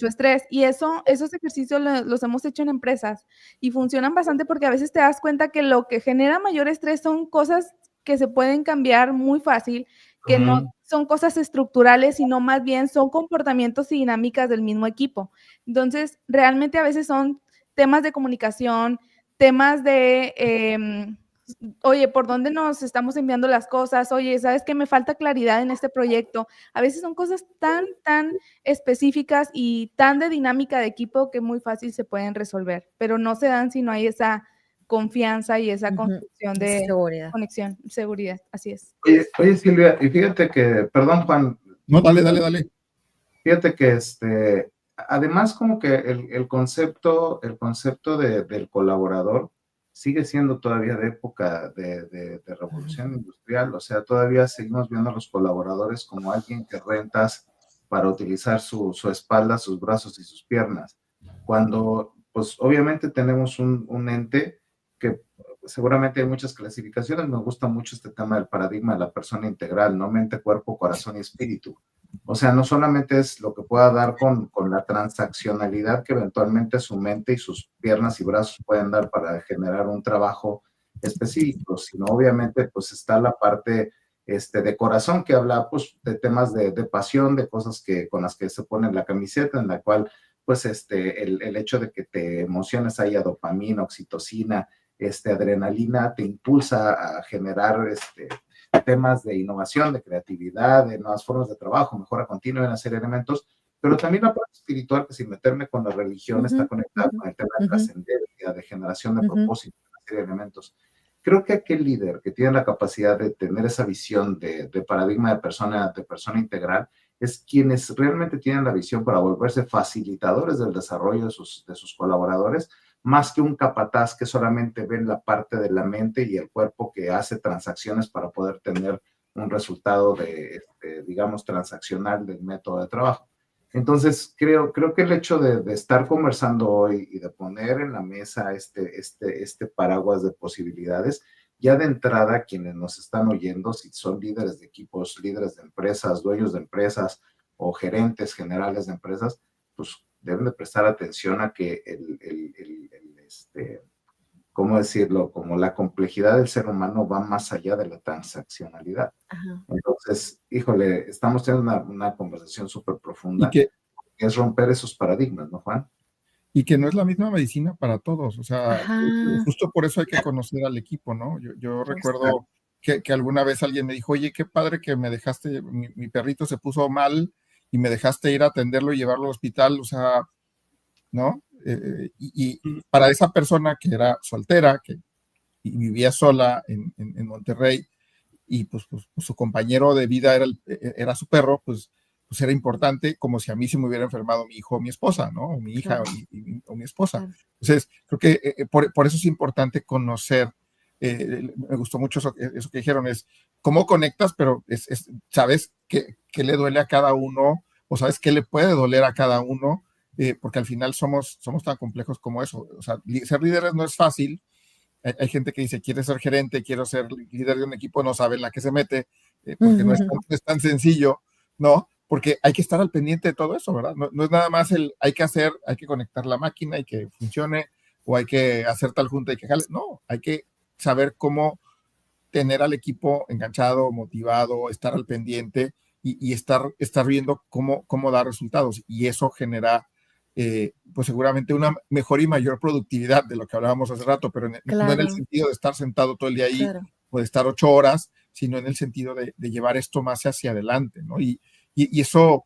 estrés. Y esos ejercicios los hemos hecho en empresas y funcionan bastante porque a veces te das cuenta que lo que genera mayor estrés son cosas que se pueden cambiar muy fácil, que no son cosas estructurales, sino más bien son comportamientos y dinámicas del mismo equipo. Entonces, realmente a veces son temas de comunicación, temas de, oye, ¿por dónde nos estamos enviando las cosas? Oye, ¿sabes qué? Me falta claridad en este proyecto. A veces son cosas tan específicas y tan de dinámica de equipo que muy fácil se pueden resolver, pero no se dan si no hay esa confianza y esa construcción de seguridad. conexión, seguridad, así es. Oye, Silvia, y fíjate que, perdón, Juan. No, dale. Fíjate que además como que el concepto del colaborador sigue siendo todavía de época de revolución industrial, o sea, todavía seguimos viendo a los colaboradores como alguien que rentas para utilizar su espalda, sus brazos y sus piernas, cuando pues obviamente tenemos un ente que seguramente hay muchas clasificaciones. Me gusta mucho este tema del paradigma de la persona integral, ¿no? Mente, cuerpo, corazón y espíritu. O sea, no solamente es lo que pueda dar con la transaccionalidad que eventualmente su mente y sus piernas y brazos pueden dar para generar un trabajo específico, sino obviamente pues está la parte de corazón que habla pues de temas de pasión, de cosas con las que se pone la camiseta, en la cual pues el hecho de que te emociones haya dopamina, oxitocina, adrenalina, te impulsa a generar temas de innovación, de creatividad, de nuevas formas de trabajo, mejora continua en una serie de elementos, pero también la parte espiritual, que sin meterme con la religión, está conectada con el tema de trascendencia, de generación de propósito, una serie de elementos. Creo que aquel líder que tiene la capacidad de tener esa visión de paradigma de persona integral, es quienes realmente tienen la visión para volverse facilitadores del desarrollo de sus colaboradores, más que un capataz que solamente ve la parte de la mente y el cuerpo que hace transacciones para poder tener un resultado digamos, transaccional del método de trabajo. Entonces, creo que el hecho de estar conversando hoy y de poner en la mesa este paraguas de posibilidades, ya de entrada, quienes nos están oyendo, si son líderes de equipos, líderes de empresas, dueños de empresas o gerentes generales de empresas, pues deben de prestar atención a que ¿cómo decirlo? Como la complejidad del ser humano va más allá de la transaccionalidad. Ajá. Entonces, híjole, estamos teniendo una conversación súper profunda, que es romper esos paradigmas, ¿no, Juan? Y que no es la misma medicina para todos, o sea, justo por eso hay que conocer al equipo, ¿no? Yo recuerdo que alguna vez alguien me dijo, oye, qué padre que me dejaste, mi perrito se puso mal y me dejaste ir a atenderlo y llevarlo al hospital, o sea, ¿no? Y para esa persona que era soltera, y vivía sola en Monterrey, y pues su compañero de vida era su perro, pues era importante, como si a mí se me hubiera enfermado mi hijo o mi esposa, ¿no? O mi hija o mi esposa. Entonces, creo que por eso es importante conocer. Me gustó mucho eso que dijeron, es cómo conectas, pero sabes qué le duele a cada uno, o sabes qué le puede doler a cada uno, porque al final somos tan complejos como eso. O sea, ser líderes no es fácil. Hay gente que dice, quiere ser gerente, quiero ser líder de un equipo, no sabe en la que se mete, porque no es tan sencillo, ¿no? Porque hay que estar al pendiente de todo eso, ¿verdad? No es nada más hay que conectar la máquina y que funcione, o hay que hacer tal junta y que jale. No, hay que saber cómo tener al equipo enganchado, motivado, estar al pendiente y estar viendo cómo dar resultados. Y eso genera pues seguramente una mejor y mayor productividad de lo que hablábamos hace rato, pero no en el sentido de estar sentado todo el día ahí o de estar 8 horas, sino en el sentido de llevar esto más hacia adelante, ¿no? Y eso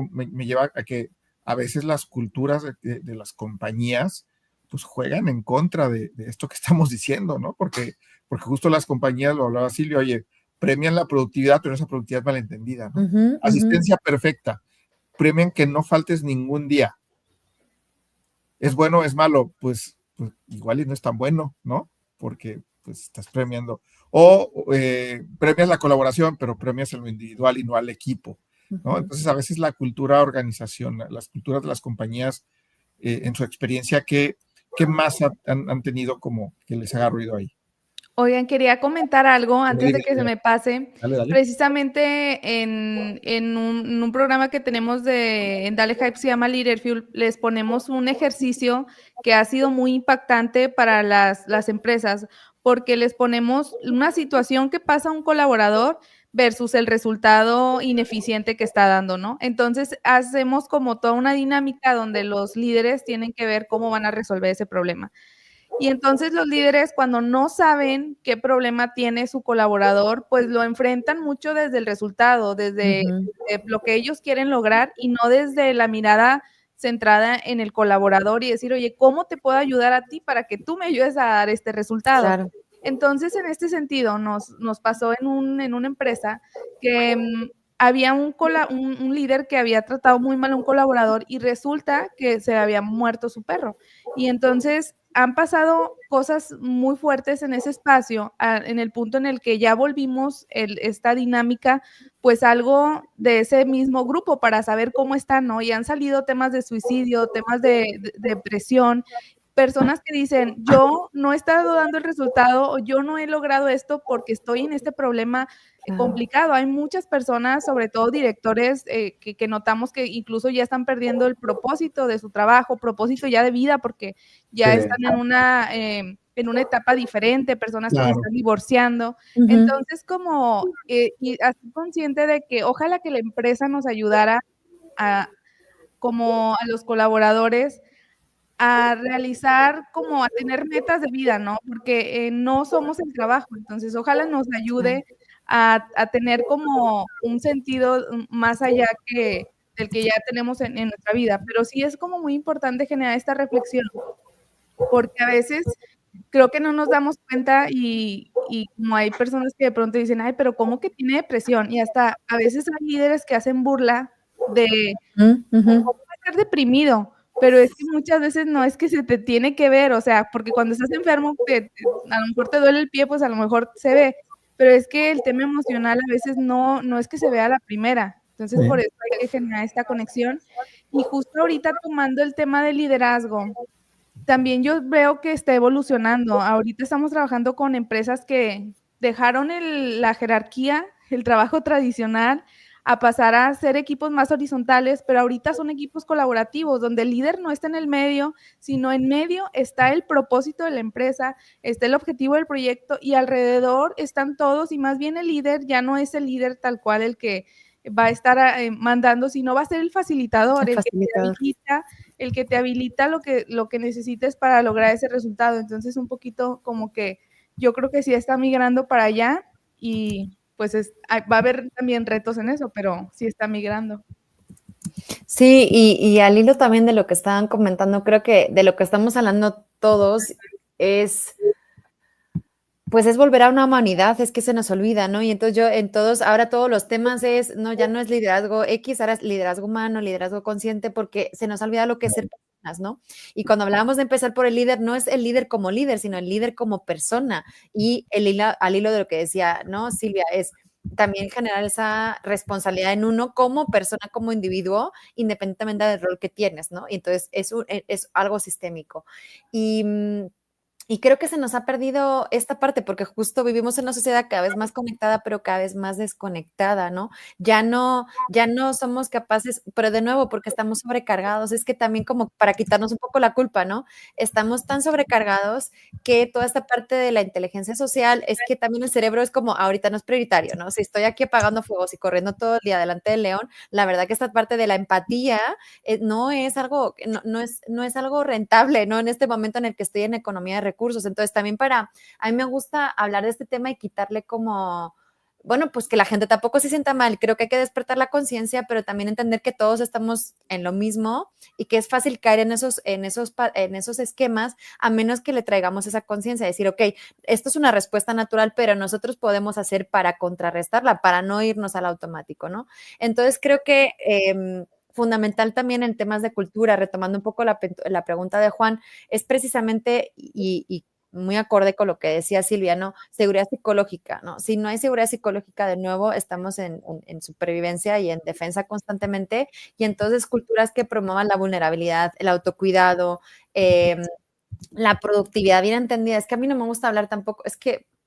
me lleva a que a veces las culturas de las compañías pues juegan en contra de esto que estamos diciendo, ¿no? Porque justo las compañías, lo hablaba Silvia, oye, premian la productividad, pero esa productividad malentendida, ¿no? Asistencia perfecta. Premian que no faltes ningún día. ¿Es bueno o es malo? Pues igual y no es tan bueno, ¿no? Porque pues estás premiando. O premias la colaboración, pero premias en lo individual y no al equipo, ¿no? Entonces a veces la cultura organización, las culturas de las compañías, en su experiencia, ¿qué más han tenido como que les haga ruido ahí? Oigan, quería comentar algo antes de que se me pase. Dale. Precisamente en un programa que tenemos en Dale Hype, se llama Leader Fuel, les ponemos un ejercicio que ha sido muy impactante para las empresas, porque les ponemos una situación que pasa a un colaborador versus el resultado ineficiente que está dando, ¿no? Entonces, hacemos como toda una dinámica donde los líderes tienen que ver cómo van a resolver ese problema. Y entonces los líderes, cuando no saben qué problema tiene su colaborador, pues lo enfrentan mucho desde el resultado, desde lo que ellos quieren lograr y no desde la mirada centrada en el colaborador y decir, oye, ¿cómo te puedo ayudar a ti para que tú me ayudes a dar este resultado? Claro. Entonces, en este sentido, nos pasó en una empresa que había un líder que había tratado muy mal a un colaborador y resulta que se había muerto su perro. Y entonces han pasado cosas muy fuertes en ese espacio, en el punto en el que ya volvimos esta dinámica, pues algo de ese mismo grupo para saber cómo están, ¿no? Y han salido temas de suicidio, temas de depresión, personas que dicen, yo no he estado dando el resultado o yo no he logrado esto porque estoy en este problema complicado. Hay muchas personas, sobre todo directores, que notamos que incluso ya están perdiendo el propósito de su trabajo, propósito ya de vida, porque ya están en una etapa diferente, personas que se están divorciando. Entonces, como, y así consciente de que ojalá que la empresa nos ayudara como a los colaboradores a realizar, como a tener metas de vida, ¿no? Porque no somos el trabajo, entonces ojalá nos ayude a tener como un sentido más allá del que ya tenemos en nuestra vida, pero sí es como muy importante generar esta reflexión, porque a veces creo que no nos damos cuenta y como hay personas que de pronto dicen, ay, pero ¿cómo que tiene depresión? Y hasta a veces hay líderes que hacen burla de cómo estar deprimido, pero es que muchas veces no es que se te tiene que ver, o sea, porque cuando estás enfermo, a lo mejor te duele el pie, pues a lo mejor se ve, pero es que el tema emocional a veces no es que se vea a la primera. Entonces, por eso hay que generar esta conexión. Y justo ahorita tomando el tema del liderazgo, también yo veo que está evolucionando. Ahorita estamos trabajando con empresas que dejaron la jerarquía, el trabajo tradicional, a pasar a ser equipos más horizontales, pero ahorita son equipos colaborativos, donde el líder no está en el medio, sino en medio está el propósito de la empresa, está el objetivo del proyecto y alrededor están todos y más bien el líder ya no es el líder tal cual el que va a estar mandando, sino va a ser el facilitador, el que te habilita lo que necesites para lograr ese resultado. Entonces, un poquito como que yo creo que sí está migrando para allá y pues va a haber también retos en eso, pero sí está migrando. Sí, y al hilo también de lo que estaban comentando, creo que de lo que estamos hablando todos es, pues es volver a una humanidad, es que se nos olvida, ¿no? Y entonces ahora todos los temas no, ya no es liderazgo X, ahora es liderazgo humano, liderazgo consciente, porque se nos olvida lo que es ser personas, ¿no? Y cuando hablábamos de empezar por el líder, no es el líder como líder, sino el líder como persona. Y al hilo de lo que decía, ¿no? Silvia, es también generar esa responsabilidad en uno como persona, como individuo, independientemente del rol que tienes, ¿no? Y entonces es algo sistémico. Y creo que se nos ha perdido esta parte porque justo vivimos en una sociedad cada vez más conectada, pero cada vez más desconectada, ¿no? Ya no somos capaces, pero de nuevo, porque estamos sobrecargados, es que también como para quitarnos un poco la culpa, ¿no? Estamos tan sobrecargados que toda esta parte de la inteligencia social es que también el cerebro es como, ahorita no es prioritario, ¿no? Si estoy aquí apagando fuegos y corriendo todo el día delante del león, la verdad que esta parte de la empatía no es algo rentable, ¿no? En este momento en el que estoy en economía de recursos. Entonces, también a mí me gusta hablar de este tema y quitarle como, bueno, pues que la gente tampoco se sienta mal. Creo que hay que despertar la conciencia, pero también entender que todos estamos en lo mismo y que es fácil caer en esos esquemas, a menos que le traigamos esa conciencia, decir, ok, esto es una respuesta natural, pero nosotros podemos hacer para contrarrestarla, para no irnos al automático, ¿no? Entonces, creo que fundamental también en temas de cultura, retomando un poco la pregunta de Juan, es precisamente, y muy acorde con lo que decía Silvia, ¿no? Seguridad psicológica, ¿no? Si no hay seguridad psicológica, de nuevo, estamos en supervivencia y en defensa constantemente, y entonces culturas que promuevan la vulnerabilidad, el autocuidado, la productividad bien entendida. Es que a mí no me gusta hablar tampoco,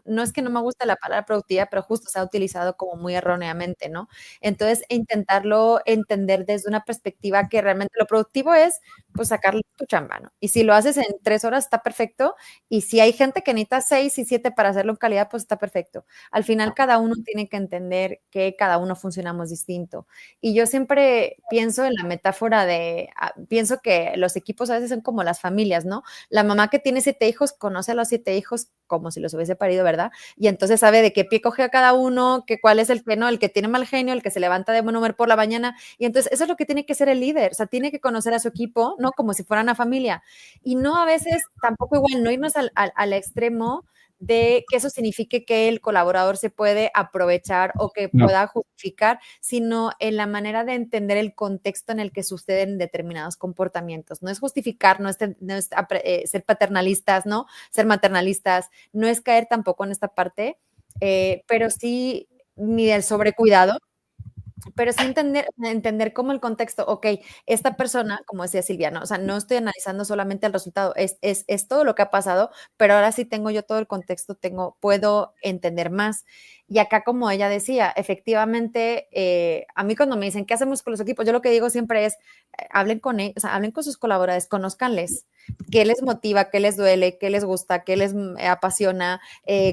no es que no me gusta la palabra productividad, pero justo se ha utilizado como muy erróneamente, ¿no? Entonces, intentarlo entender desde una perspectiva que realmente lo productivo es pues sacarle tu chamba, ¿no? Y si lo haces en 3 horas, está perfecto. Y si hay gente que necesita 6 y 7 para hacerlo en calidad, pues está perfecto. Al final, cada uno tiene que entender que cada uno funcionamos distinto. Y yo siempre pienso en la metáfora pienso que los equipos a veces son como las familias, ¿no? La mamá que tiene 7 hijos conoce a los 7 hijos como si los hubiese parido, ¿verdad? Y entonces sabe de qué pie coge a cada uno, que cuál es el que no, el que tiene mal genio, el que se levanta de buen humor por la mañana. Y entonces eso es lo que tiene que ser el líder, o sea, tiene que conocer a su equipo, ¿no? Como si fuera una familia. Y no a veces, tampoco igual, no irnos al extremo de que eso signifique que el colaborador se puede aprovechar o que pueda justificar, sino en la manera de entender el contexto en el que suceden determinados comportamientos. No es justificar, no es ser paternalistas, ¿no? Ser maternalistas, no es caer tampoco en esta parte, pero sí ni del sobrecuidado, pero sí entender cómo el contexto, ok, esta persona, como decía Silvia, ¿no? O sea, no estoy analizando solamente el resultado, es todo lo que ha pasado, pero ahora sí tengo yo todo el contexto, puedo entender más. Y acá, como ella decía, efectivamente, a mí cuando me dicen, ¿qué hacemos con los equipos? Yo lo que digo siempre es, hablen con ellos, o sea, hablen con sus colaboradores, conózcanles, qué les motiva, qué les duele, qué les gusta, qué les apasiona,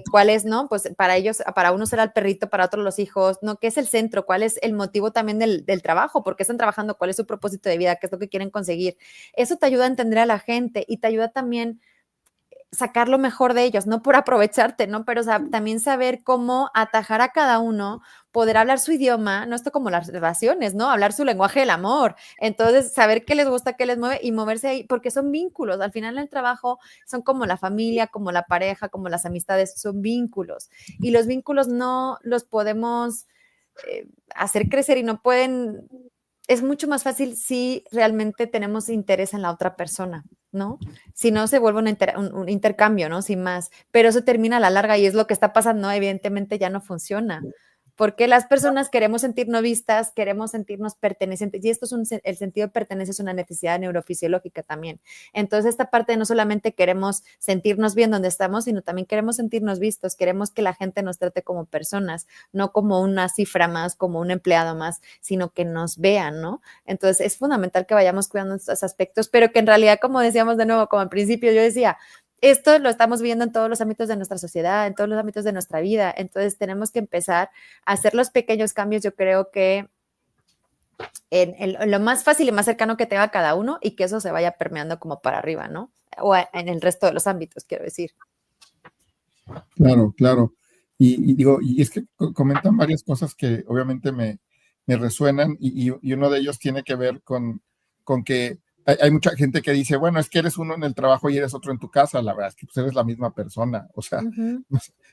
cuál es, ¿no? Pues para ellos, para uno será el perrito, para otros los hijos, ¿no? ¿Qué es el centro? ¿Cuál es el motivo también del trabajo? ¿Por qué están trabajando? ¿Cuál es su propósito de vida? ¿Qué es lo que quieren conseguir? Eso te ayuda a entender a la gente y te ayuda también sacar lo mejor de ellos, no por aprovecharte, ¿no? Pero o sea, también saber cómo atajar a cada uno, poder hablar su idioma, no esto como las relaciones, ¿no? Hablar su lenguaje del amor. Entonces, saber qué les gusta, qué les mueve y moverse ahí, porque son vínculos. Al final el trabajo son como la familia, como la pareja, como las amistades, son vínculos. Y los vínculos no los podemos hacer crecer y no pueden, es mucho más fácil si realmente tenemos interés en la otra persona, ¿no? Si no, se vuelve un intercambio, ¿no? Sin más. Pero eso termina a la larga y es lo que está pasando, evidentemente ya no funciona. Porque las personas queremos sentirnos vistas, queremos sentirnos pertenecientes, y esto es el sentido de pertenencia es una necesidad neurofisiológica también. Entonces, esta parte no solamente queremos sentirnos bien donde estamos, sino también queremos sentirnos vistos, queremos que la gente nos trate como personas, no como una cifra más, como un empleado más, sino que nos vean, ¿no? Entonces, es fundamental que vayamos cuidando estos aspectos, pero que en realidad, como decíamos de nuevo, como al principio yo decía, esto lo estamos viendo en todos los ámbitos de nuestra sociedad, en todos los ámbitos de nuestra vida. Entonces tenemos que empezar a hacer los pequeños cambios, yo creo que en lo más fácil y más cercano que tenga cada uno y que eso se vaya permeando como para arriba, ¿no? O en el resto de los ámbitos, quiero decir. Claro, claro. Y digo, y es que comentan varias cosas que obviamente me resuenan y uno de ellos tiene que ver con que hay mucha gente que dice, bueno, es que eres uno en el trabajo y eres otro en tu casa. La verdad es que pues eres la misma persona. O sea,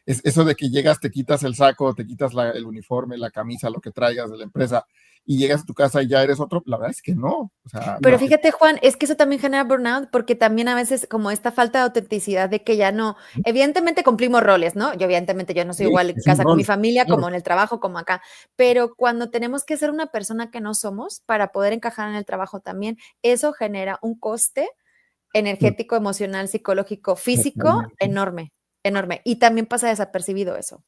es eso de que llegas, te quitas el saco, te quitas el uniforme, la camisa, lo que traigas de la empresa y llegas a tu casa y ya eres otro. La verdad es que no. O sea, pero fíjate, Juan, es que eso también genera burnout porque también a veces como esta falta de autenticidad de que ya no, evidentemente cumplimos roles, ¿no? Evidentemente yo no soy igual en casa con mi familia, como en el trabajo, como acá, pero cuando tenemos que ser una persona que no somos para poder encajar en el trabajo también, eso genera un coste energético, emocional, psicológico, físico enorme, enorme. Y también pasa desapercibido eso.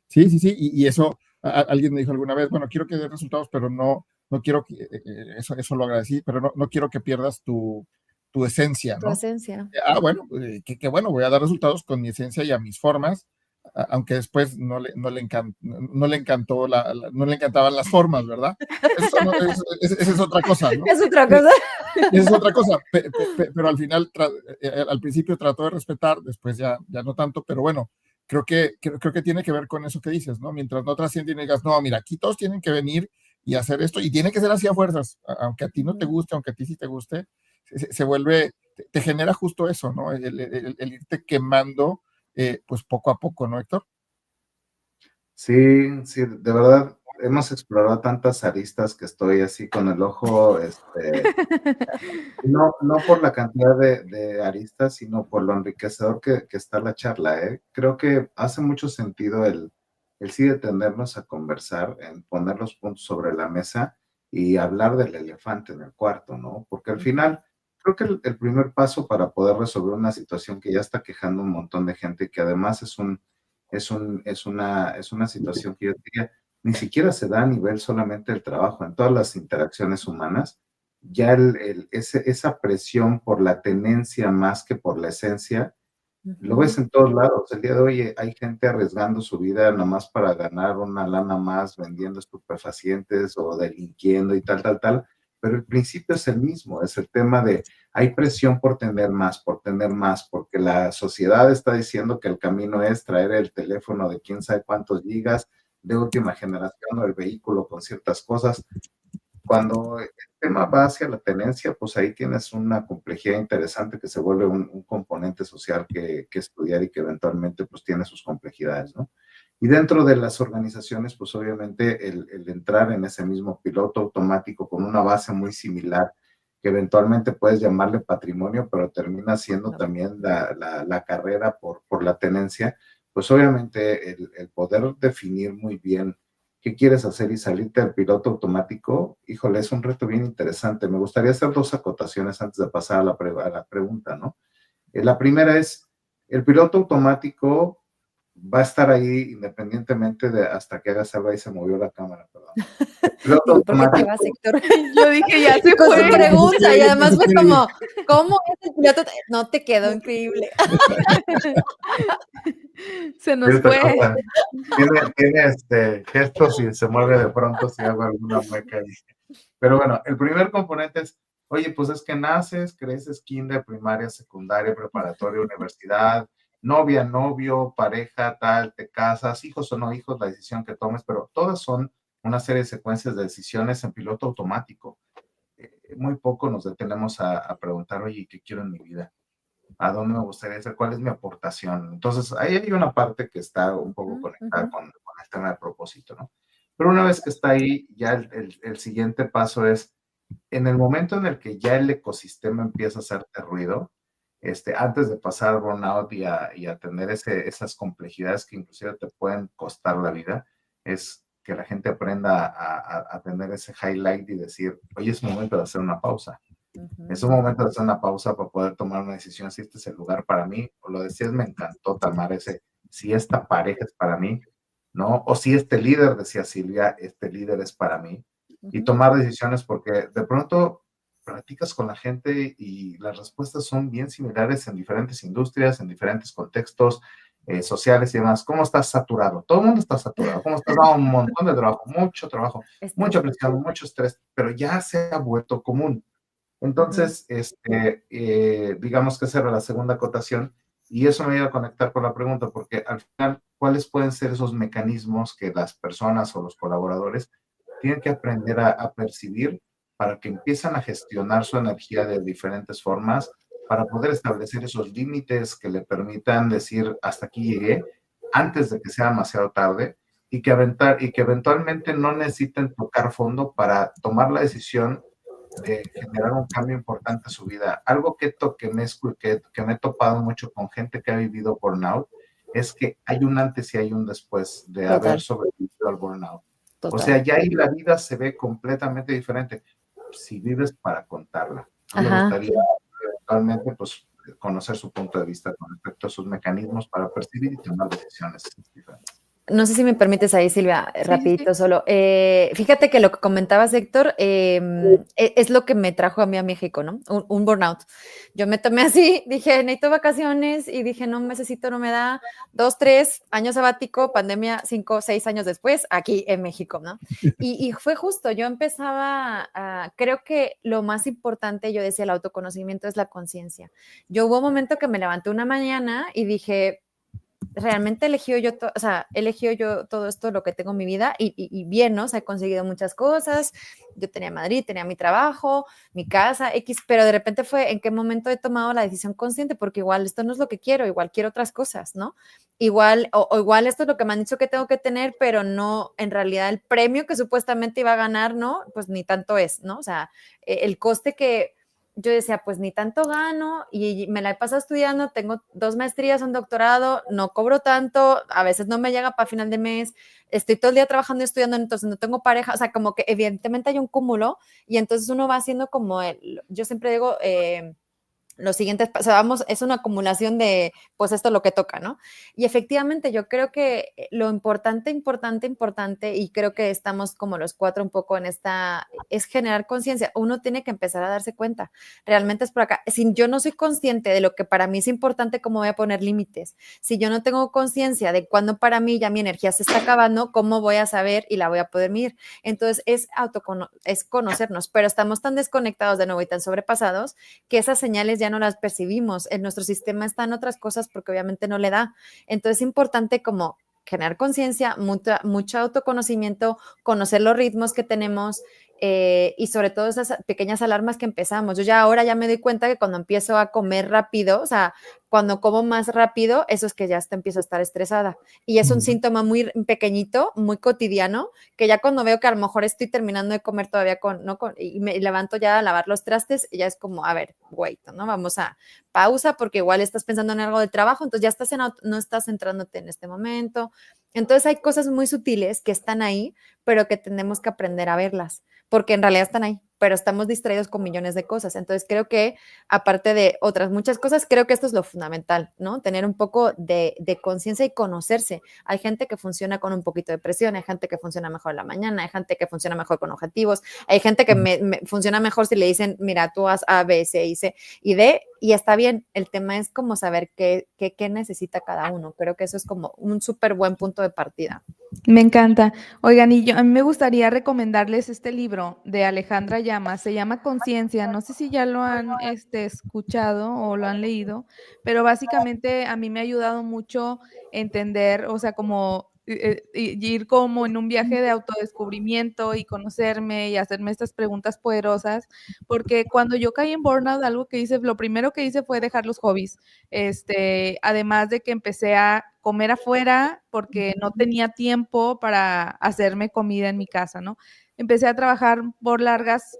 Sí, y eso, alguien me dijo alguna vez, bueno, quiero que dé resultados, pero no quiero que, eso lo agradecí, pero no quiero que pierdas tu esencia, ¿no? Tu esencia. Bueno, que bueno, voy a dar resultados con mi esencia y a mis formas, aunque después no le encantó no le encantaban las formas, ¿verdad? Esa es otra cosa, ¿no? Es otra cosa. Esa es otra cosa, pero al final, al principio trató de respetar, después ya no tanto, pero bueno, creo que tiene que ver con eso que dices, ¿no? Mientras no trasciendes y digas, no, mira, aquí todos tienen que venir y hacer esto, y tiene que ser así a fuerzas, aunque a ti no te guste, aunque a ti sí te guste, se vuelve, te genera justo eso, ¿no? El irte quemando, pues poco a poco, ¿no, Héctor? Sí, de verdad, hemos explorado tantas aristas que estoy así con el ojo, no por la cantidad de aristas, sino por lo enriquecedor que está la charla, ¿eh? Creo que hace mucho sentido el sí detenernos a conversar, en poner los puntos sobre la mesa y hablar del elefante en el cuarto, ¿no? Porque al final, creo que el primer paso para poder resolver una situación que ya está quejando un montón de gente y que además es una situación que yo diría, ni siquiera se da a nivel solamente del trabajo, en todas las interacciones humanas, ya esa presión por la tenencia más que por la esencia, lo ves en todos lados. El día de hoy hay gente arriesgando su vida nomás para ganar una lana más, vendiendo estupefacientes o delinquiendo y tal, pero el principio es el mismo, es el tema de hay presión por tener más, porque la sociedad está diciendo que el camino es traer el teléfono de quién sabe cuántos gigas de última generación o el vehículo con ciertas cosas. Cuando el tema va hacia la tenencia, pues ahí tienes una complejidad interesante que se vuelve un componente social que estudiar y que eventualmente pues tiene sus complejidades, ¿no? Y dentro de las organizaciones, pues obviamente el entrar en ese mismo piloto automático con una base muy similar, que eventualmente puedes llamarle patrimonio, pero termina siendo también la carrera por la tenencia, pues obviamente el poder definir muy bien qué quieres hacer y salirte al piloto automático, híjole, es un reto bien interesante. Me gustaría hacer dos acotaciones antes de pasar a la pregunta, ¿no? La primera es, el piloto automático va a estar ahí independientemente de hasta que hagas algo. Ahí se movió la cámara, perdón. Digo, ¿por qué te vas, Héctor? Yo dije, ya se Con fue. su pregunta, y además fue como, ¿cómo es el piloto? No, te quedó increíble. Se nos fue. Tiene gestos y se mueve de pronto si hago alguna mueca. Pero bueno, el primer componente es, oye, pues es que naces, creces kinder, primaria, secundaria, preparatoria, universidad, novia, novio, pareja, tal, te casas, hijos o no hijos, la decisión que tomes, pero todas son una serie de secuencias de decisiones en piloto automático. Muy poco nos detenemos a preguntar, oye, ¿qué quiero en mi vida? ¿A dónde me gustaría ser? ¿Cuál es mi aportación? Entonces, ahí hay una parte que está un poco conectada con el tema de propósito, ¿no? Pero una vez que está ahí, ya el siguiente paso es, en el momento en el que ya el ecosistema empieza a hacerte ruido, antes de pasar al burnout y a tener esas complejidades que inclusive te pueden costar la vida, es que la gente aprenda a tener ese highlight y decir, oye, es momento de hacer una pausa. Es un momento de hacer una pausa para poder tomar una decisión si este es el lugar para mí, o lo decías, me encantó tomar si esta pareja es para mí, ¿no? O si este líder, decía Silvia, este líder es para mí, y tomar decisiones porque de pronto platicas con la gente y las respuestas son bien similares en diferentes industrias, en diferentes contextos sociales y demás. ¿Cómo estás saturado? Todo el mundo está saturado. ¿Cómo estás dando un montón de trabajo, mucha presión, mucho estrés, pero ya se ha vuelto común. Entonces, digamos que esa era la segunda acotación y eso me iba a conectar con la pregunta porque al final, ¿cuáles pueden ser esos mecanismos que las personas o los colaboradores tienen que aprender a percibir para que empiezan a gestionar su energía de diferentes formas, para poder establecer esos límites que le permitan decir hasta aquí llegué antes de que sea demasiado tarde y que eventualmente no necesiten tocar fondo para tomar la decisión de generar un cambio importante en su vida? Algo que me he topado mucho con gente que ha vivido burnout es que hay un antes y hay un después de haber sobrevivido al burnout. O sea, ya ahí la vida se ve completamente diferente si vives para contarla. Me gustaría eventualmente pues, conocer su punto de vista con respecto a sus mecanismos para percibir y tomar decisiones diferentes. No sé si me permites ahí, Silvia, rapidito solo. Fíjate que lo que comentabas, Héctor, es lo que me trajo a mí a México, ¿no? Un burnout. Yo me tomé así, dije, necesito vacaciones y dije, no, necesito, no me da 2, 3 años sabático, pandemia, 5, 6 años después, aquí en México, ¿no? Y fue justo, yo empezaba creo que lo más importante, yo decía, el autoconocimiento es la conciencia. Yo hubo un momento que me levanté una mañana y dije, realmente elegí yo todo esto, lo que tengo en mi vida y bien, ¿no? O sea, he conseguido muchas cosas, yo tenía Madrid, tenía mi trabajo, mi casa, X, pero de repente fue en qué momento he tomado la decisión consciente, porque igual esto no es lo que quiero, igual quiero otras cosas, ¿no? Igual, o igual esto es lo que me han dicho que tengo que tener, pero no, en realidad el premio que supuestamente iba a ganar, ¿no? Pues ni tanto es, ¿no? O sea, el coste que yo decía, pues ni tanto gano y me la he pasado estudiando, tengo 2 maestrías, un doctorado, no cobro tanto, a veces no me llega para final de mes, estoy todo el día trabajando y estudiando, entonces no tengo pareja, o sea, como que evidentemente hay un cúmulo y entonces uno va haciendo como, yo siempre digo, los siguientes, o sea, vamos, es una acumulación de, pues esto es lo que toca, ¿no? Y efectivamente yo creo que lo importante, y creo que estamos como los cuatro un poco en esta, es generar conciencia. Uno tiene que empezar a darse cuenta, realmente es por acá. Si yo no soy consciente de lo que para mí es importante, ¿cómo voy a poner límites? Si yo no tengo conciencia de cuándo para mí ya mi energía se está acabando, ¿cómo voy a saber y la voy a poder medir? Entonces es conocernos, pero estamos tan desconectados de nuevo y tan sobrepasados que esas señales ya no las percibimos. En nuestro sistema están otras cosas porque obviamente no le da. Entonces es importante como generar conciencia, mucho autoconocimiento, conocer los ritmos que tenemos y sobre todo esas pequeñas alarmas que empezamos. Yo ya ahora ya me doy cuenta que cuando empiezo a comer rápido, o sea, cuando como más rápido, eso es que ya empiezo a estar estresada. Y es un síntoma muy pequeñito, muy cotidiano, que ya cuando veo que a lo mejor estoy terminando de comer todavía y me levanto ya a lavar los trastes, ya es como, a ver, wait, ¿no? Vamos a pausa porque igual estás pensando en algo de trabajo, entonces ya no estás centrándote en este momento. Entonces hay cosas muy sutiles que están ahí, pero que tenemos que aprender a verlas, porque en realidad están ahí, pero estamos distraídos con millones de cosas. Entonces creo que aparte de otras muchas cosas, creo que esto es lo fundamental, ¿no? Tener un poco de conciencia y conocerse. Hay gente que funciona con un poquito de presión, hay gente que funciona mejor en la mañana, hay gente que funciona mejor con objetivos, hay gente que funciona mejor si le dicen, mira, tú haz A, B, C y C y D, y está bien. El tema es como saber qué necesita cada uno. Creo que eso es como un súper buen punto de partida. Me encanta. Oigan, a mí me gustaría recomendarles este libro de Alejandra Llamas, se llama Conciencia, no sé si ya lo han escuchado o lo han leído, pero básicamente a mí me ha ayudado mucho entender, o sea, como ir como en un viaje de autodescubrimiento y conocerme y hacerme estas preguntas poderosas, porque cuando yo caí en burnout, lo primero que hice fue dejar los hobbies, además de que empecé a comer afuera porque no tenía tiempo para hacerme comida en mi casa, ¿no? Empecé a trabajar por largas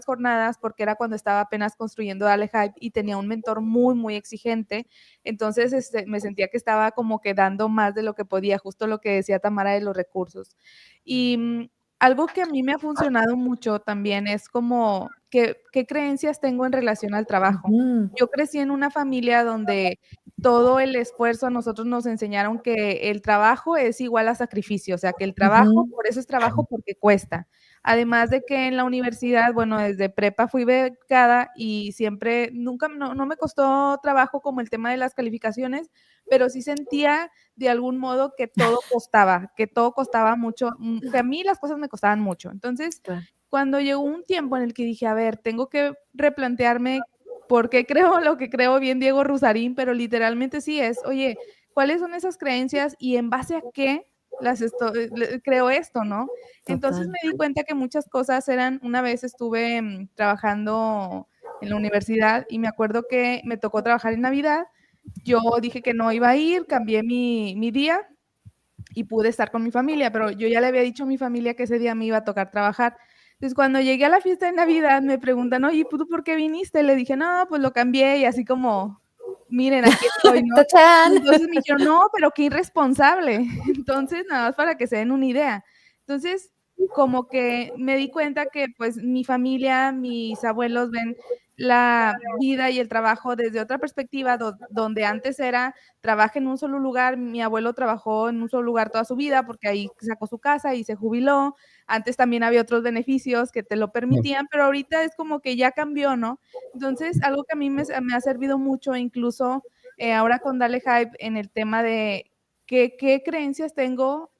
jornadas porque era cuando estaba apenas construyendo Dale Hype y tenía un mentor muy, muy exigente. Entonces me sentía que estaba como que dando más de lo que podía, justo lo que decía Tamara de los recursos. Y algo que a mí me ha funcionado mucho también es como qué creencias tengo en relación al trabajo. Yo crecí en una familia donde todo el esfuerzo, a nosotros nos enseñaron que el trabajo es igual a sacrificio, o sea, que el trabajo, por eso es trabajo porque cuesta. Además de que en la universidad, bueno, desde prepa fui becada y siempre, no me costó trabajo como el tema de las calificaciones, pero sí sentía de algún modo que todo costaba mucho, que a mí las cosas me costaban mucho. Entonces, cuando llegó un tiempo en el que dije, a ver, tengo que replantearme por qué creo lo que creo, bien Diego Rusarín, pero literalmente sí es, oye, ¿cuáles son esas creencias y en base a qué creo esto, ¿no? Entonces me di cuenta que muchas cosas una vez estuve trabajando en la universidad y me acuerdo que me tocó trabajar en Navidad. Yo dije que no iba a ir, cambié mi día y pude estar con mi familia, pero yo ya le había dicho a mi familia que ese día me iba a tocar trabajar. Entonces, cuando llegué a la fiesta de Navidad, me preguntan, oye, ¿tú por qué viniste? Le dije, no, pues lo cambié y así como, miren, aquí estoy, ¿no? Entonces me dijeron, no, pero qué irresponsable. Entonces, nada más para que se den una idea. Entonces, como que me di cuenta que pues mi familia, mis abuelos ven la vida y el trabajo desde otra perspectiva, donde antes era trabaja en un solo lugar. Mi abuelo trabajó en un solo lugar toda su vida porque ahí sacó su casa y se jubiló. Antes también había otros beneficios que te lo permitían, pero ahorita es como que ya cambió, ¿no? Entonces, algo que a mí me ha servido mucho, incluso ahora con Dale Hype, en el tema de qué creencias tengo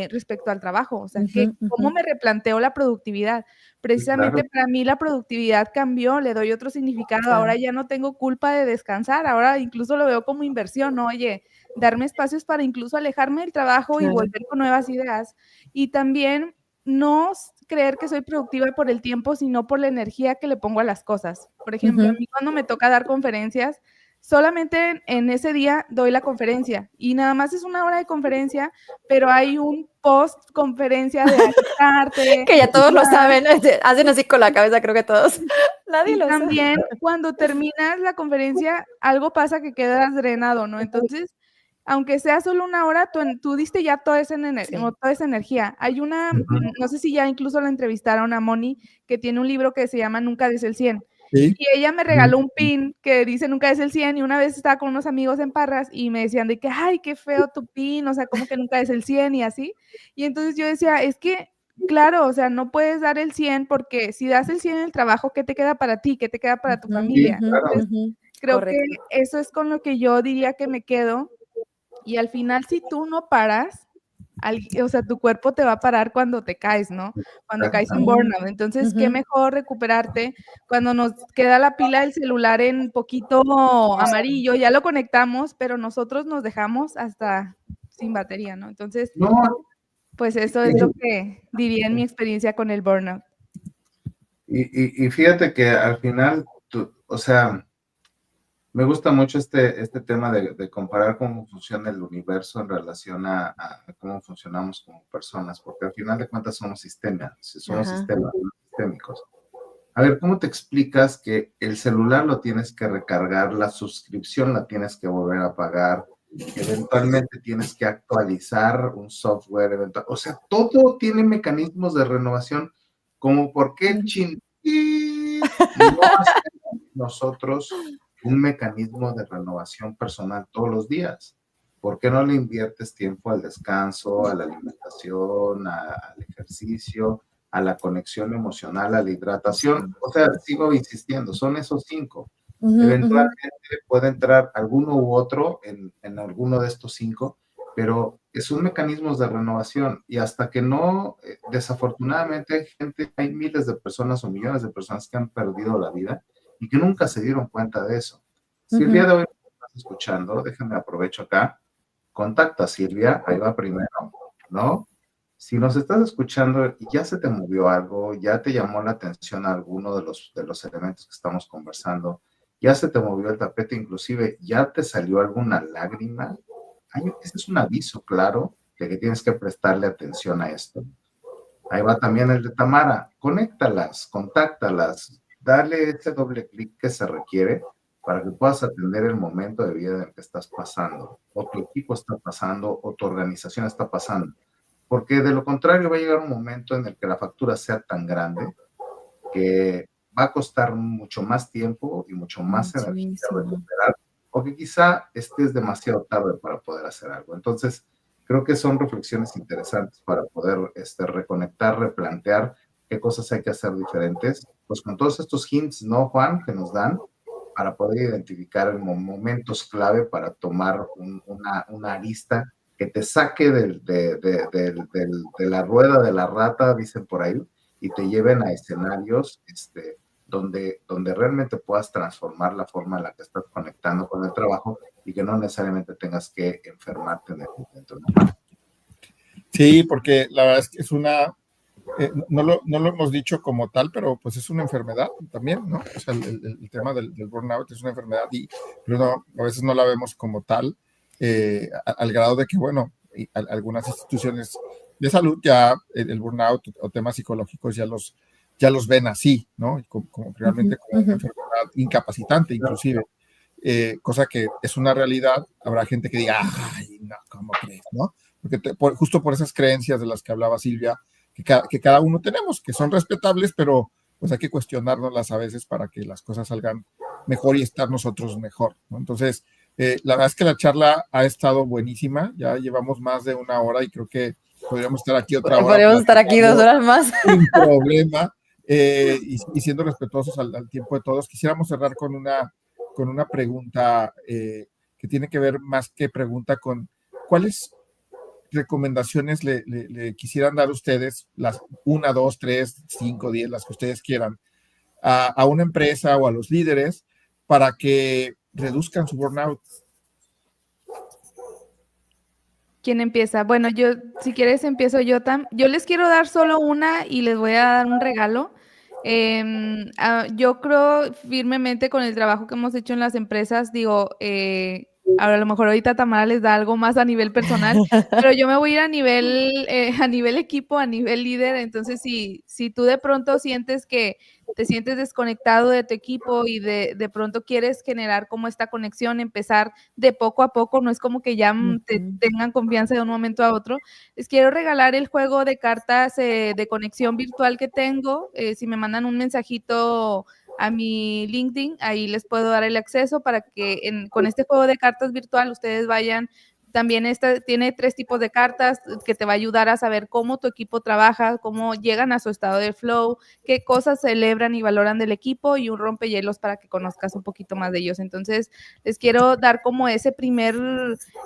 respecto al trabajo, o sea, cómo me replanteo la productividad. Precisamente para mí la productividad cambió, le doy otro significado, ahora ya no tengo culpa de descansar, ahora incluso lo veo como inversión, ¿no? Oye, darme espacios para incluso alejarme del trabajo y volver con nuevas ideas. Y también no creer que soy productiva por el tiempo, sino por la energía que le pongo a las cosas. Por ejemplo, a mí cuando me toca dar conferencias, solamente en ese día doy la conferencia y nada más es 1 hora de conferencia, pero hay un post conferencia de arte. Que ya todos lo saben, hacen así con la cabeza, creo que todos. Nadie lo sabe. También cuando terminas la conferencia, algo pasa que quedas drenado, ¿no? Entonces, aunque sea solo 1 hora, tú diste ya toda esa energía. Hay no sé si ya incluso la entrevistaron a Moni, que tiene un libro que se llama Nunca des el 100. Sí. Y ella me regaló un pin que dice nunca es el 100, y una vez estaba con unos amigos en Parras y me decían de que, ay, qué feo tu pin, o sea, como que nunca es el 100 y así. Y entonces yo decía, es que, claro, o sea, no puedes dar el 100 porque si das el 100 en el trabajo, ¿qué te queda para ti? ¿Qué te queda para tu familia? Entonces, creo Correcto. que eso es con lo que yo diría que me quedo. Y al final, si tú no paras, o sea, tu cuerpo te va a parar cuando te caes, ¿no? Cuando caes en burnout. Entonces, qué mejor recuperarte cuando nos queda la pila del celular en poquito amarillo, ya lo conectamos, pero nosotros nos dejamos hasta sin batería, ¿no? Entonces, No, pues eso es lo que diría en mi experiencia con el burnout. y fíjate que al final, o sea, me gusta mucho este tema de comparar cómo funciona el universo en relación a cómo funcionamos como personas, porque al final de cuentas somos sistemas, somos sistemas, ¿no? Sistémicos. A ver, ¿cómo te explicas que el celular lo tienes que recargar, la suscripción la tienes que volver a pagar, eventualmente tienes que actualizar un software, o sea, todo tiene mecanismos de renovación, como por qué no hacemos nosotros un mecanismo de renovación personal todos los días? ¿Por qué no le inviertes tiempo al descanso, a la alimentación, al ejercicio, a la conexión emocional, a la hidratación? O sea, sigo insistiendo, son esos 5. Eventualmente puede entrar alguno u otro en alguno de estos 5, pero son mecanismos de renovación, y hasta que no, desafortunadamente hay miles de personas o millones de personas que han perdido la vida y que nunca se dieron cuenta de eso. Si el día de hoy estás escuchando, déjenme aprovecho acá, contacta a Silvia, ahí va primero, ¿no? Si nos estás escuchando y ya se te movió algo, ya te llamó la atención alguno de los elementos que estamos conversando, ya se te movió el tapete, inclusive ya te salió alguna lágrima, ese es un aviso claro de que tienes que prestarle atención a esto. Ahí va también el de Tamara, conéctalas, contáctalas, dale ese doble clic que se requiere para que puedas atender el momento de vida en el que estás pasando, o tu equipo está pasando, o tu organización está pasando. Porque de lo contrario va a llegar un momento en el que la factura sea tan grande que va a costar mucho más tiempo y mucho más energía recuperar, o que quizá estés demasiado tarde para poder hacer algo. Entonces, creo que son reflexiones interesantes para poder reconectar, replantear qué cosas hay que hacer diferentes, pues con todos estos hints, ¿no, Juan?, que nos dan para poder identificar momentos clave para tomar una arista que te saque de la rueda de la rata, dicen por ahí, y te lleven a escenarios donde realmente puedas transformar la forma en la que estás conectando con el trabajo y que no necesariamente tengas que enfermarte en el momento, ¿no? Sí, porque la verdad es que es una, no lo hemos dicho como tal, pero pues es una enfermedad también, ¿no? O sea, el tema del burnout es una enfermedad, pero a veces no la vemos como tal, al grado de que, bueno, algunas instituciones de salud ya el burnout o temas psicológicos ya los ven así, ¿no? Como realmente como una enfermedad incapacitante, inclusive. Cosa que es una realidad. Habrá gente que diga, ay, no, ¿cómo crees?, ¿no? Porque justo por esas creencias de las que hablaba Silvia, que cada uno tenemos, que son respetables, pero pues hay que cuestionárnoslas a veces para que las cosas salgan mejor y estar nosotros mejor, ¿no? Entonces, la verdad es que la charla ha estado buenísima, ya llevamos más de 1 hora y creo que podríamos estar aquí otra hora. Podríamos estar aquí 2 horas más. Sin problema, y siendo respetuosos al tiempo de todos. Quisiéramos cerrar con una pregunta que tiene que ver más que pregunta con ¿cuáles recomendaciones le quisieran dar ustedes, las 1, 2, 3, 5, 10, las que ustedes quieran, a una empresa o a los líderes para que reduzcan su burnout? ¿Quién empieza? Bueno, yo, si quieres, empiezo yo. Yo les quiero dar solo una y les voy a dar un regalo. Yo creo firmemente con el trabajo que hemos hecho en las empresas, digo, a lo mejor ahorita Tamara les da algo más a nivel personal, pero yo me voy a ir a nivel equipo, a nivel líder. Entonces, si tú de pronto sientes que te sientes desconectado de tu equipo y de pronto quieres generar como esta conexión, empezar de poco a poco, no es como que ya te tengan confianza de un momento a otro. Les quiero regalar el juego de cartas de conexión virtual que tengo. Si me mandan un mensajito a mi LinkedIn, ahí les puedo dar el acceso para que con este juego de cartas virtual ustedes vayan. También tiene 3 tipos de cartas que te va a ayudar a saber cómo tu equipo trabaja, cómo llegan a su estado de flow, qué cosas celebran y valoran del equipo, y un rompehielos para que conozcas un poquito más de ellos. Entonces, les quiero dar como ese primer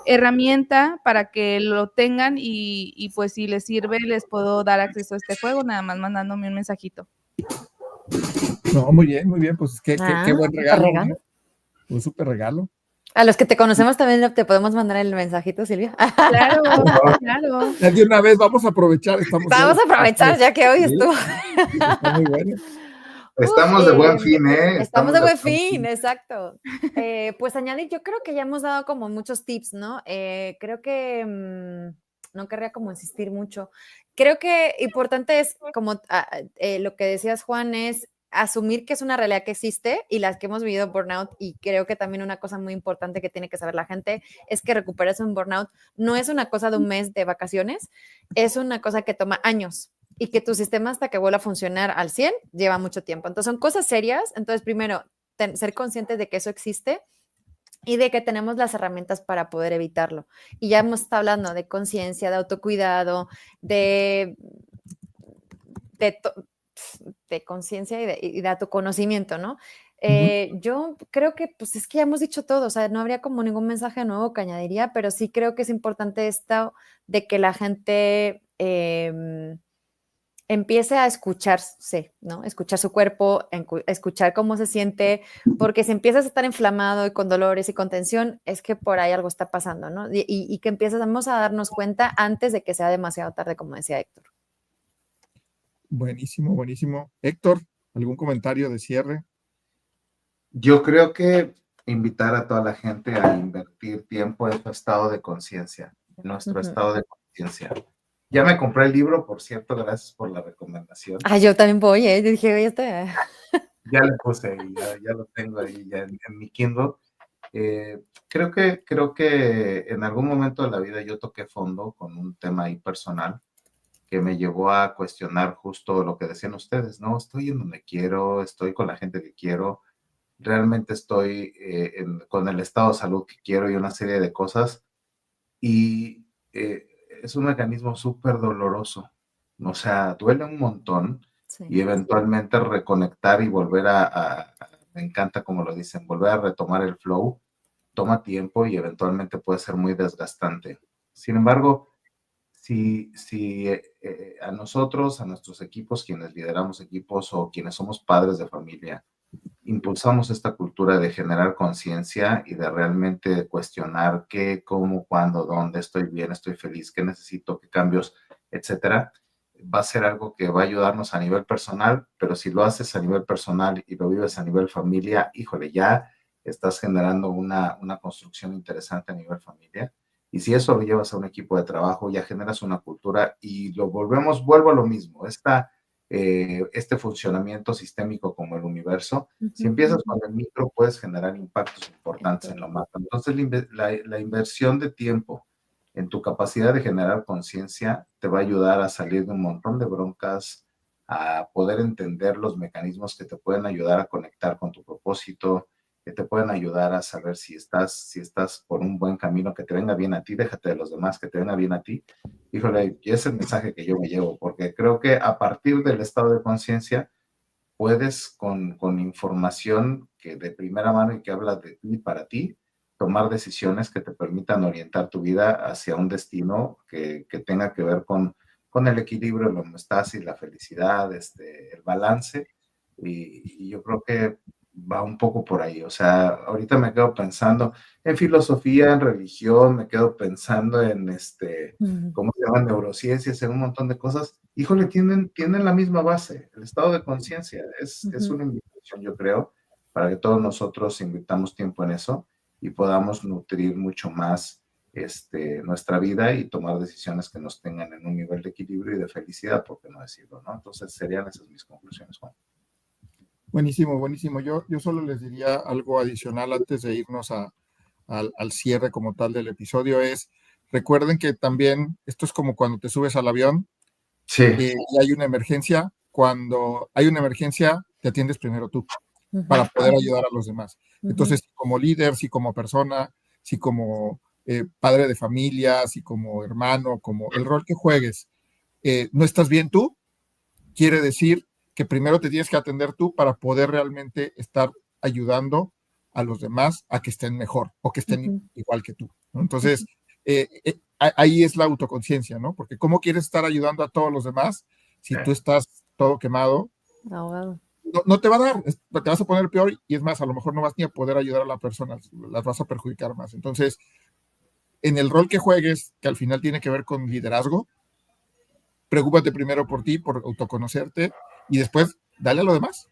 herramienta para que lo tengan y pues si les sirve, les puedo dar acceso a este juego, nada más mandándome un mensajito. No, muy bien, pues qué buen regalo. Un súper regalo. A los que te conocemos también te podemos mandar el mensajito, Silvia. Claro. Ya de una vez vamos a aprovechar. Vamos a aprovechar ya que hoy estuvo. Está muy bueno. Estamos de buen fin, ¿eh? Estamos de buen fin, exacto. Pues añadir, yo creo que ya hemos dado como muchos tips, ¿no? Creo que no querría como insistir mucho. Creo que importante es, como lo que decías, Juan, es asumir que es una realidad que existe y las que hemos vivido burnout, y creo que también una cosa muy importante que tiene que saber la gente es que recuperarse un burnout no es una cosa de un mes de vacaciones, es una cosa que toma años, y que tu sistema hasta que vuelva a funcionar al 100 lleva mucho tiempo. Entonces son cosas serias. Entonces primero, ser conscientes de que eso existe y de que tenemos las herramientas para poder evitarlo. Y ya hemos estado hablando de conciencia, de autocuidado, de conciencia y de autoconocimiento, ¿no? Yo creo que pues es que ya hemos dicho todo, o sea, no habría como ningún mensaje nuevo que añadiría, pero sí creo que es importante esto de que la gente empiece a escucharse, ¿no? Escuchar su cuerpo, escuchar cómo se siente, porque si empiezas a estar inflamado y con dolores y con tensión, es que por ahí algo está pasando, ¿no? Y que empezamos a darnos cuenta antes de que sea demasiado tarde, como decía Héctor. Buenísimo. Héctor, ¿algún comentario de cierre? Yo creo que invitar a toda la gente a invertir tiempo en su estado de conciencia, en nuestro estado de conciencia. Ya me compré el libro, por cierto, gracias por la recomendación. Yo también voy, dije, oye, Ya le puse, ya lo tengo ahí ya en mi Kindle. Creo que en algún momento de la vida yo toqué fondo con un tema ahí personal que me llevó a cuestionar justo lo que decían ustedes, ¿no? Estoy en donde quiero, estoy con la gente que quiero, realmente estoy con el estado de salud que quiero y una serie de cosas. Y es un mecanismo súper doloroso. O sea, duele un montón. Sí. Y eventualmente reconectar y volver me encanta como lo dicen, volver a retomar el flow, toma tiempo y eventualmente puede ser muy desgastante. Sin embargo, si a nosotros, a nuestros equipos, quienes lideramos equipos o quienes somos padres de familia, impulsamos esta cultura de generar conciencia y de realmente cuestionar qué, cómo, cuándo, dónde, estoy bien, estoy feliz, qué necesito, qué cambios, etcétera, va a ser algo que va a ayudarnos a nivel personal, pero si lo haces a nivel personal y lo vives a nivel familia, híjole, ya estás generando una construcción interesante a nivel familia. Y si eso lo llevas a un equipo de trabajo, ya generas una cultura y vuelvo a lo mismo, este funcionamiento sistémico como el universo. Si empiezas con el micro, puedes generar impactos importantes en lo macro. Entonces, la inversión de tiempo en tu capacidad de generar conciencia te va a ayudar a salir de un montón de broncas, a poder entender los mecanismos que te pueden ayudar a conectar con tu propósito, que te pueden ayudar a saber si estás por un buen camino, que te venga bien a ti, déjate de los demás, que te venga bien a ti. Híjole, y es el mensaje que yo me llevo, porque creo que a partir del estado de conciencia puedes con información que de primera mano y que habla de ti para ti, tomar decisiones que te permitan orientar tu vida hacia un destino que tenga que ver con el equilibrio, la homeostasis, la felicidad, el balance, y yo creo que va un poco por ahí. O sea, ahorita me quedo pensando en filosofía, en religión, me quedo pensando en ¿cómo se llaman? Neurociencias, en un montón de cosas. Híjole, tienen la misma base, el estado de conciencia. Es una invitación, yo creo, para que todos nosotros invirtamos tiempo en eso y podamos nutrir mucho más nuestra vida y tomar decisiones que nos tengan en un nivel de equilibrio y de felicidad, por qué no decirlo, ¿no? Entonces serían esas mis conclusiones, Juan. Buenísimo. Yo solo les diría algo adicional antes de irnos al cierre como tal del episodio. Recuerden que también esto es como cuando te subes al avión. Sí. Y hay una emergencia. Cuando hay una emergencia, te atiendes primero tú. para poder ayudar a los demás. Entonces, si como líder, si como persona, si como padre de familia, si como hermano, como el rol que juegues, no estás bien tú, quiere decir que primero te tienes que atender tú para poder realmente estar ayudando a los demás a que estén mejor o que estén igual que tú, ¿no? Entonces, ahí es la autoconciencia, ¿no? Porque ¿cómo quieres estar ayudando a todos los demás si tú estás todo quemado? Ahogado. No te va a dar, te vas a poner peor y es más, a lo mejor no vas ni a poder ayudar a la persona, las vas a perjudicar más. Entonces, en el rol que juegues, que al final tiene que ver con liderazgo, preocúpate primero por ti, por autoconocerte y después dale a lo demás.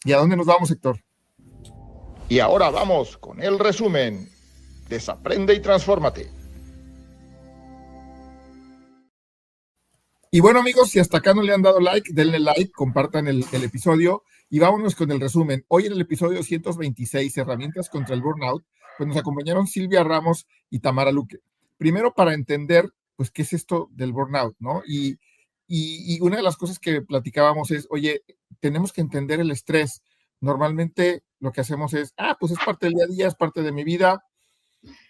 ¿Y a dónde nos vamos, Héctor? Y ahora vamos con el resumen. Desaprende y transfórmate. Y bueno, amigos, si hasta acá no le han dado like, denle like, compartan el episodio y vámonos con el resumen. Hoy en el episodio 126, Herramientas contra el Burnout, pues nos acompañaron Silvia Ramos y Tamara Luque. Primero para entender, pues, qué es esto del burnout, ¿no? Y una de las cosas que platicábamos es, oye, tenemos que entender el estrés. Normalmente lo que hacemos es, pues es parte del día a día, es parte de mi vida,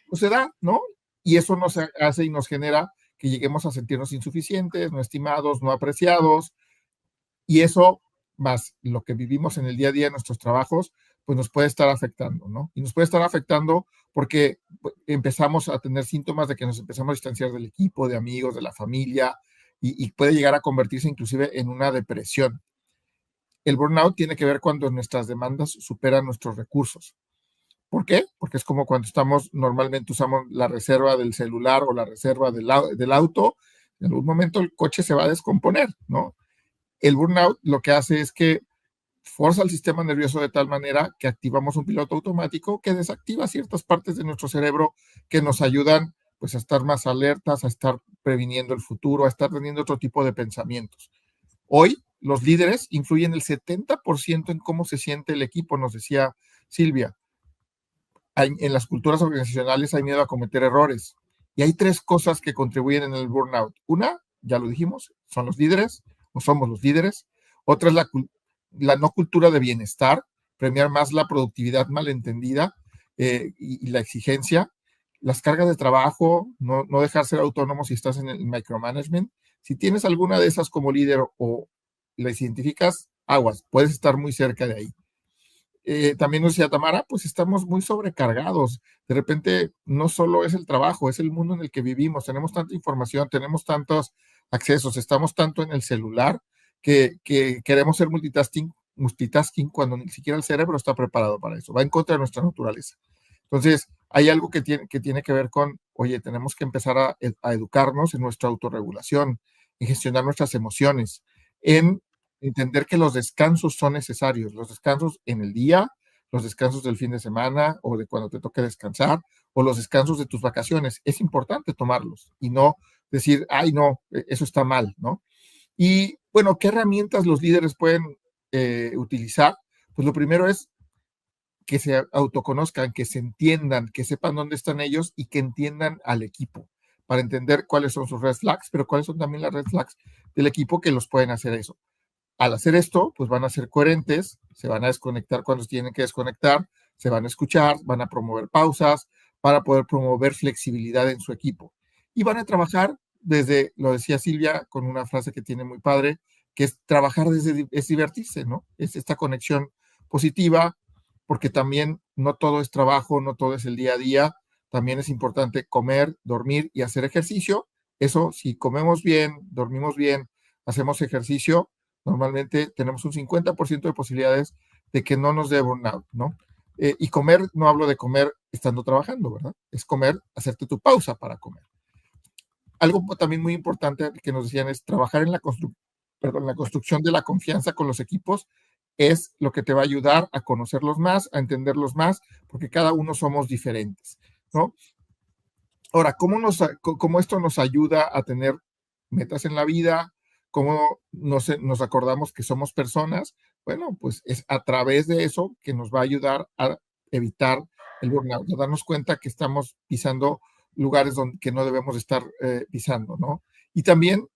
pues se da, ¿no? Y eso nos hace y nos genera que lleguemos a sentirnos insuficientes, no estimados, no apreciados, y eso, más lo que vivimos en el día a día en nuestros trabajos, pues nos puede estar afectando, ¿no? Y nos puede estar afectando porque empezamos a tener síntomas de que nos empezamos a distanciar del equipo, de amigos, de la familia, y puede llegar a convertirse inclusive en una depresión. El burnout tiene que ver cuando nuestras demandas superan nuestros recursos. ¿Por qué? Porque es como cuando normalmente usamos la reserva del celular o la reserva del auto, en algún momento el coche se va a descomponer, ¿no? El burnout lo que hace es que forza el sistema nervioso de tal manera que activamos un piloto automático que desactiva ciertas partes de nuestro cerebro que nos ayudan, pues, a estar más alertas, a estar previniendo el futuro, a estar teniendo otro tipo de pensamientos. Hoy, los líderes influyen el 70% en cómo se siente el equipo, nos decía Silvia. En las culturas organizacionales hay miedo a cometer errores. Y hay 3 cosas que contribuyen en el burnout. Una, ya lo dijimos, son los líderes, o somos los líderes. Otra es la no cultura de bienestar, premiar más la productividad malentendida y la exigencia. Las cargas de trabajo, no dejar ser autónomo si estás en el micromanagement. Si tienes alguna de esas como líder o las identificas, aguas, puedes estar muy cerca de ahí. También nos decía Tamara, pues estamos muy sobrecargados. De repente, no solo es el trabajo, es el mundo en el que vivimos. Tenemos tanta información, tenemos tantos accesos, estamos tanto en el celular que queremos ser multitasking cuando ni siquiera el cerebro está preparado para eso. Va en contra de nuestra naturaleza. Entonces, hay algo que tiene que ver con, oye, tenemos que empezar a educarnos en nuestra autorregulación, en gestionar nuestras emociones, en entender que los descansos son necesarios, los descansos en el día, los descansos del fin de semana o de cuando te toque descansar o los descansos de tus vacaciones. Es importante tomarlos y no decir, ay, no, eso está mal, ¿no? Y bueno, ¿qué herramientas los líderes pueden utilizar? Pues lo primero es que se autoconozcan, que se entiendan, que sepan dónde están ellos y que entiendan al equipo para entender cuáles son sus red flags, pero cuáles son también las red flags del equipo que los pueden hacer eso. Al hacer esto, pues van a ser coherentes, se van a desconectar cuando se tienen que desconectar, se van a escuchar, van a promover pausas, para poder promover flexibilidad en su equipo. Y van a trabajar desde, lo decía Silvia, con una frase que tiene muy padre, que es trabajar es divertirse, ¿no? Es esta conexión positiva, porque también no todo es trabajo, no todo es el día a día, también es importante comer, dormir y hacer ejercicio. Eso, si comemos bien, dormimos bien, hacemos ejercicio, normalmente tenemos un 50% de posibilidades de que no nos dé burnout, ¿no? Y comer, no hablo de comer estando trabajando, ¿verdad? Es comer, hacerte tu pausa para comer. Algo también muy importante que nos decían es trabajar en la construcción de la confianza con los equipos es lo que te va a ayudar a conocerlos más, a entenderlos más, porque cada uno somos diferentes, ¿no? Ahora, ¿cómo esto nos ayuda a tener metas en la vida? ¿Cómo nos acordamos que somos personas? Bueno, pues es a través de eso que nos va a ayudar a evitar el burnout, a darnos cuenta que estamos pisando lugares que no debemos estar pisando, ¿no? Y también,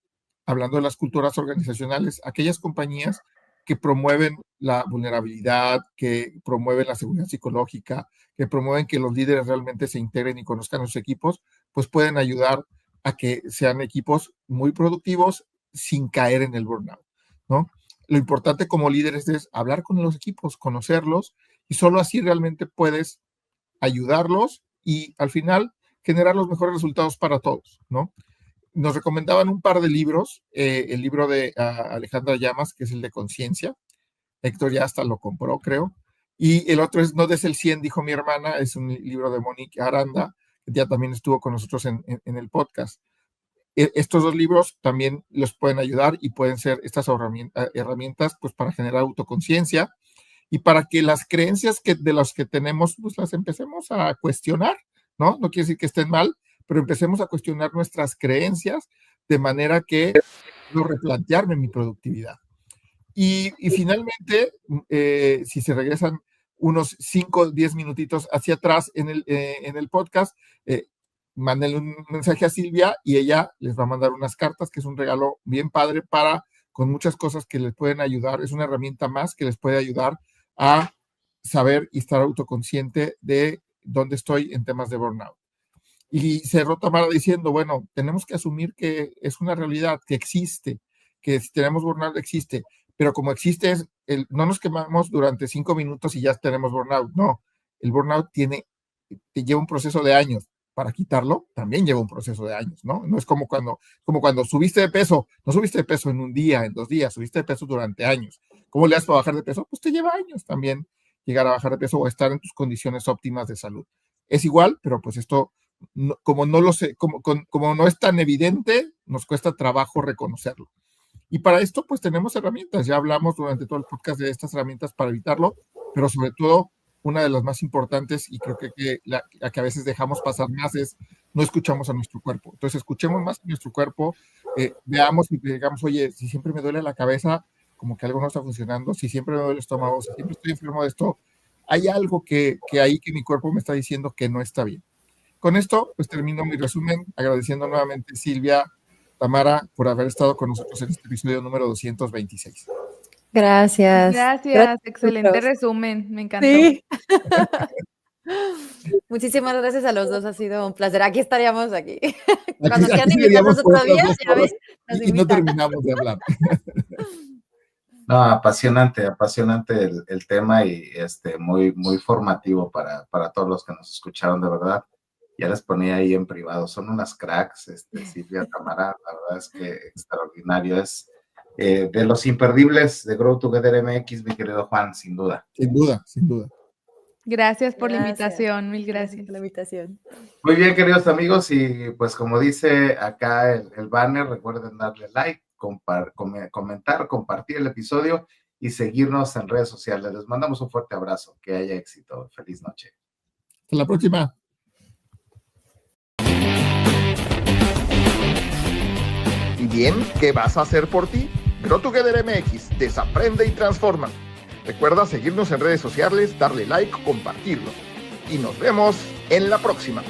hablando de las culturas organizacionales, aquellas compañías que promueven la vulnerabilidad, que promueven la seguridad psicológica, que promueven que los líderes realmente se integren y conozcan a sus equipos, pues pueden ayudar a que sean equipos muy productivos sin caer en el burnout, ¿no? Lo importante como líderes es hablar con los equipos, conocerlos, y solo así realmente puedes ayudarlos y al final generar los mejores resultados para todos, ¿no? Nos recomendaban un par de libros, el libro de Alejandra Llamas, que es el de Conciencia. Héctor ya hasta lo compró, creo. Y el otro es No des el 100, dijo mi hermana, es un libro de Monique Aranda, que ya también estuvo con nosotros en el podcast. Estos dos libros también los pueden ayudar y pueden ser estas herramientas pues, para generar autoconciencia y para que las creencias de las que tenemos pues las empecemos a cuestionar, ¿no? No quiere decir que estén mal, pero empecemos a cuestionar nuestras creencias de manera que no replantearme mi productividad. Y finalmente, si se regresan unos 5 o 10 minutitos hacia atrás en el podcast, mándenle un mensaje a Silvia y ella les va a mandar unas cartas, que es un regalo bien padre con muchas cosas que les pueden ayudar. Es una herramienta más que les puede ayudar a saber y estar autoconsciente de dónde estoy en temas de burnout. Y cerró Tamara diciendo, bueno, tenemos que asumir que es una realidad, que existe, que si tenemos burnout existe, pero como existe, no nos quemamos durante 5 minutos y ya tenemos burnout. No, el burnout lleva un proceso de años. Para quitarlo, también lleva un proceso de años, ¿no? No es como cuando subiste de peso, no subiste de peso en un día, en 2 días, subiste de peso durante años. ¿Cómo le haces para bajar de peso? Pues te lleva años también llegar a bajar de peso o estar en tus condiciones óptimas de salud. Es igual, pero pues esto, como no lo sé, como no es tan evidente, nos cuesta trabajo reconocerlo. Y para esto, pues tenemos herramientas. Ya hablamos durante todo el podcast de estas herramientas para evitarlo, pero sobre todo, una de las más importantes, y creo que la que a veces dejamos pasar más, es no escuchamos a nuestro cuerpo. Entonces, escuchemos más a nuestro cuerpo, veamos y digamos, oye, si siempre me duele la cabeza, como que algo no está funcionando, si siempre me duele el estómago, si siempre estoy enfermo de esto, hay algo que ahí que mi cuerpo me está diciendo que no está bien. Con esto, pues termino mi resumen, agradeciendo nuevamente Silvia, Tamara, por haber estado con nosotros en este episodio número 226. Gracias. Gracias, excelente resumen, me encantó. Sí. Muchísimas gracias a los dos, ha sido un placer. Aquí estaríamos aquí. Cuando quieran invitarnos otro día, ya ves, y no terminamos de hablar. No, apasionante el tema y muy, muy formativo para todos los que nos escucharon, de verdad. Ya les ponía ahí en privado, son unas cracks, Silvia, Tamara, la verdad es que extraordinario, es de los imperdibles de Grow Together MX, mi querido Juan, sin duda. Sin duda, sin duda. Gracias por la invitación, mil gracias por la invitación. Muy bien, queridos amigos, y pues como dice acá el banner, recuerden darle like, comentar, compartir el episodio y seguirnos en redes sociales. Les mandamos un fuerte abrazo, que haya éxito, feliz noche. Hasta la próxima. ¿Y bien, qué vas a hacer por ti? Grow Together MX, desaprende y transforma. Recuerda seguirnos en redes sociales, darle like, compartirlo. Y nos vemos en la próxima.